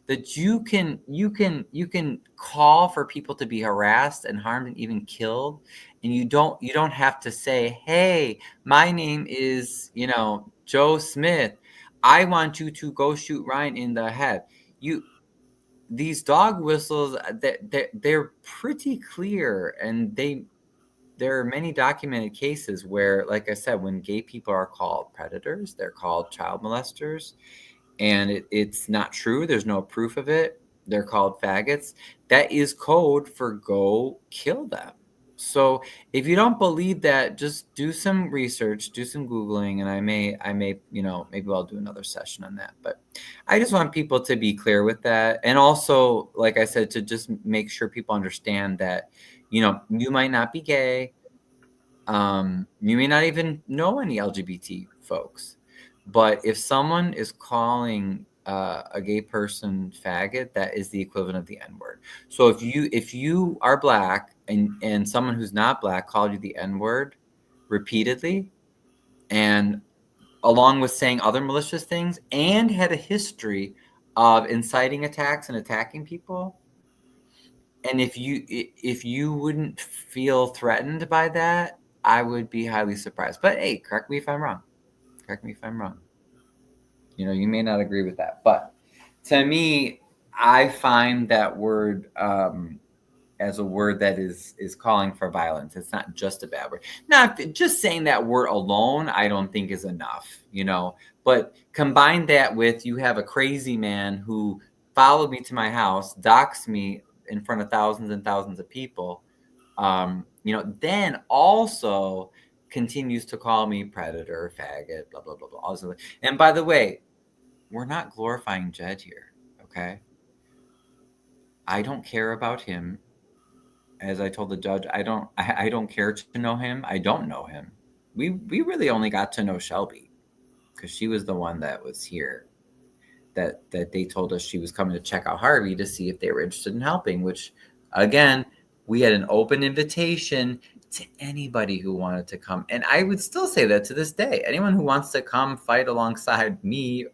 [SPEAKER 1] that you can call for people to be harassed and harmed and even killed, and you don't have to say, hey, my name is Joe Smith, I want you to go shoot Ryan in the head. These dog whistles, they're pretty clear, and there are many documented cases where, like I said, when gay people are called predators, they're called child molesters, and it's not true. There's no proof of it. They're called faggots. That is code for go kill them. So if you don't believe that, just do some research, do some Googling, and I may, maybe I'll do another session on that. But I just want people to be clear with that. And also, like I said, to just make sure people understand that, you might not be gay. You may not even know any LGBT folks. But if someone is calling a gay person faggot, that is the equivalent of the N-word. So if you are black and someone who's not black called you the N-word repeatedly, and along with saying other malicious things, and had a history of inciting attacks and attacking people, and if you wouldn't feel threatened by that, I would be highly surprised. But hey, correct me if I'm wrong. You may not agree with that, but to me, I find that word as a word that is calling for violence. It's not just a bad word. Not just saying that word alone, I don't think is enough, But combine that with, you have a crazy man who followed me to my house, doxed me in front of thousands and thousands of people, then also continues to call me predator, faggot, blah, blah, blah, blah. Also, and by the way, we're not glorifying Jed here, okay? I don't care about him. as I told the judge, I don't care to know him. I don't know him. We really only got to know Shelby because she was the one that was here. That they told us she was coming to check out Harvey to see if they were interested in helping. Which, again, we had an open invitation to anybody who wanted to come, and I would still say that to this day. Anyone who wants to come fight alongside me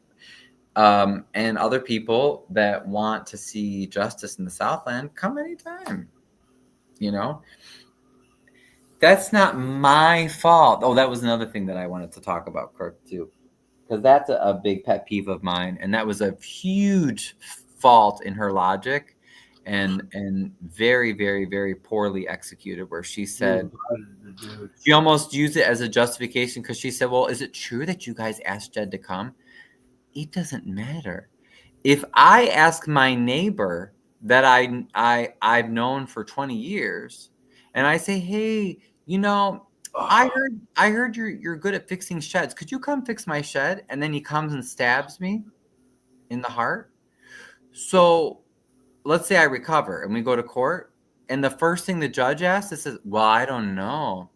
[SPEAKER 1] and other people that want to see justice in the Southland, come anytime. You know, that's not my fault. Oh, that was another thing that I wanted to talk about, Kirk, too, because that's a big pet peeve of mine, and that was a huge fault in her logic, and very, very, very poorly executed. Where she said she almost used it as a justification because she said, "Well, is it true that you guys asked Jed to come?" It doesn't matter. If I ask my neighbor that I've known for 20 years, and I say, "Hey, you know, I heard you're good at fixing sheds. Could you come fix my shed?" And then he comes and stabs me in the heart. So let's say I recover and we go to court, and the first thing the judge asks is, "Well, I don't know.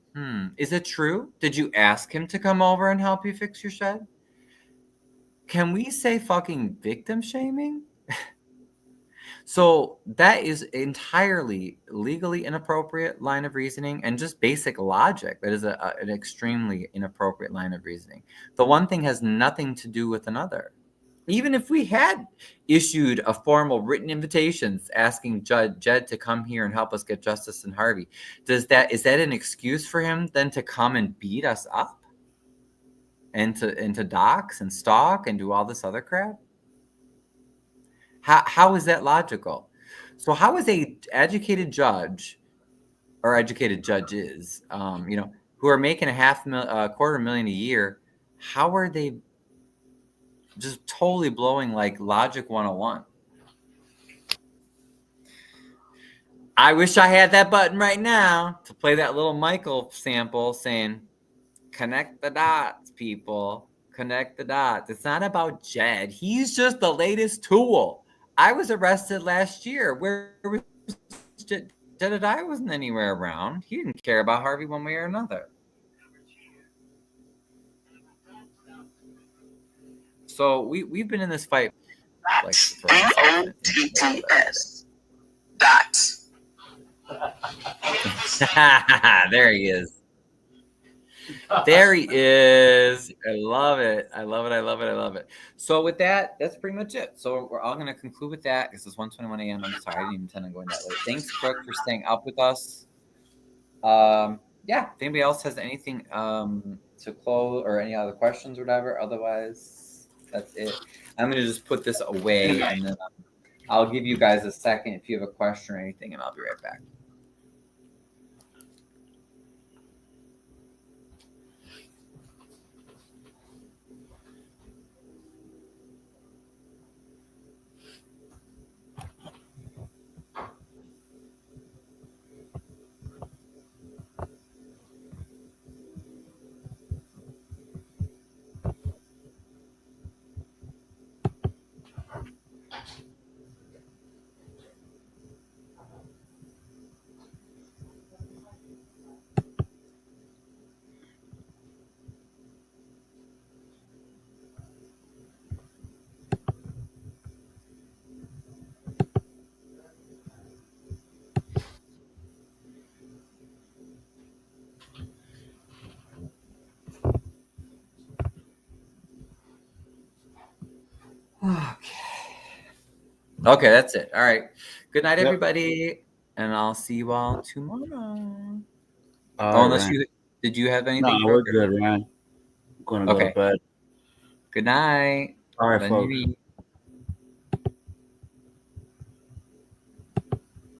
[SPEAKER 1] Is it true? Did you ask him to come over and help you fix your shed?" Can we say fucking victim shaming? So that is entirely legally inappropriate line of reasoning and just basic logic. That is an extremely inappropriate line of reasoning. The one thing has nothing to do with another. Even if we had issued a formal written invitations asking Jed to come here and help us get justice in Harvey, is that an excuse for him then to come and beat us up and to dox and stalk and do all this other crap? How is that logical? So how is a educated judge or educated judges, who are making $250,000 a year, how are they just totally blowing like Logic 101? I wish I had that button right now to play that little Michael sample saying, "Connect the dots, people. Connect the dots." It's not about Jed. He's just the latest tool. I was arrested last year. Where was Jedidiah? Wasn't anywhere around. He didn't care about Harvey one way or another. So we've been in this fight like
[SPEAKER 3] Dots.
[SPEAKER 1] for
[SPEAKER 3] DOTTS. Dots.
[SPEAKER 1] There he is. There he is. I love it. I love it. I love it. I love it. So with that, that's pretty much it. So we're all going to conclude with that. This is 1:21 a.m. I'm sorry. I didn't even intend on going that late. Thanks, Brooke, for staying up with us. Yeah, if anybody else has anything to close or any other questions or whatever, otherwise, that's it. I'm going to just put this away, and then I'll give you guys a second if you have a question or anything, and I'll be right back. Okay, that's it. All right. Good night, everybody, and I'll see you all tomorrow. Unless did you have anything?
[SPEAKER 2] No, we're good, man. I'm going to go to bed.
[SPEAKER 1] Good night.
[SPEAKER 2] All right,
[SPEAKER 1] Bonne
[SPEAKER 2] folks.
[SPEAKER 1] nuit.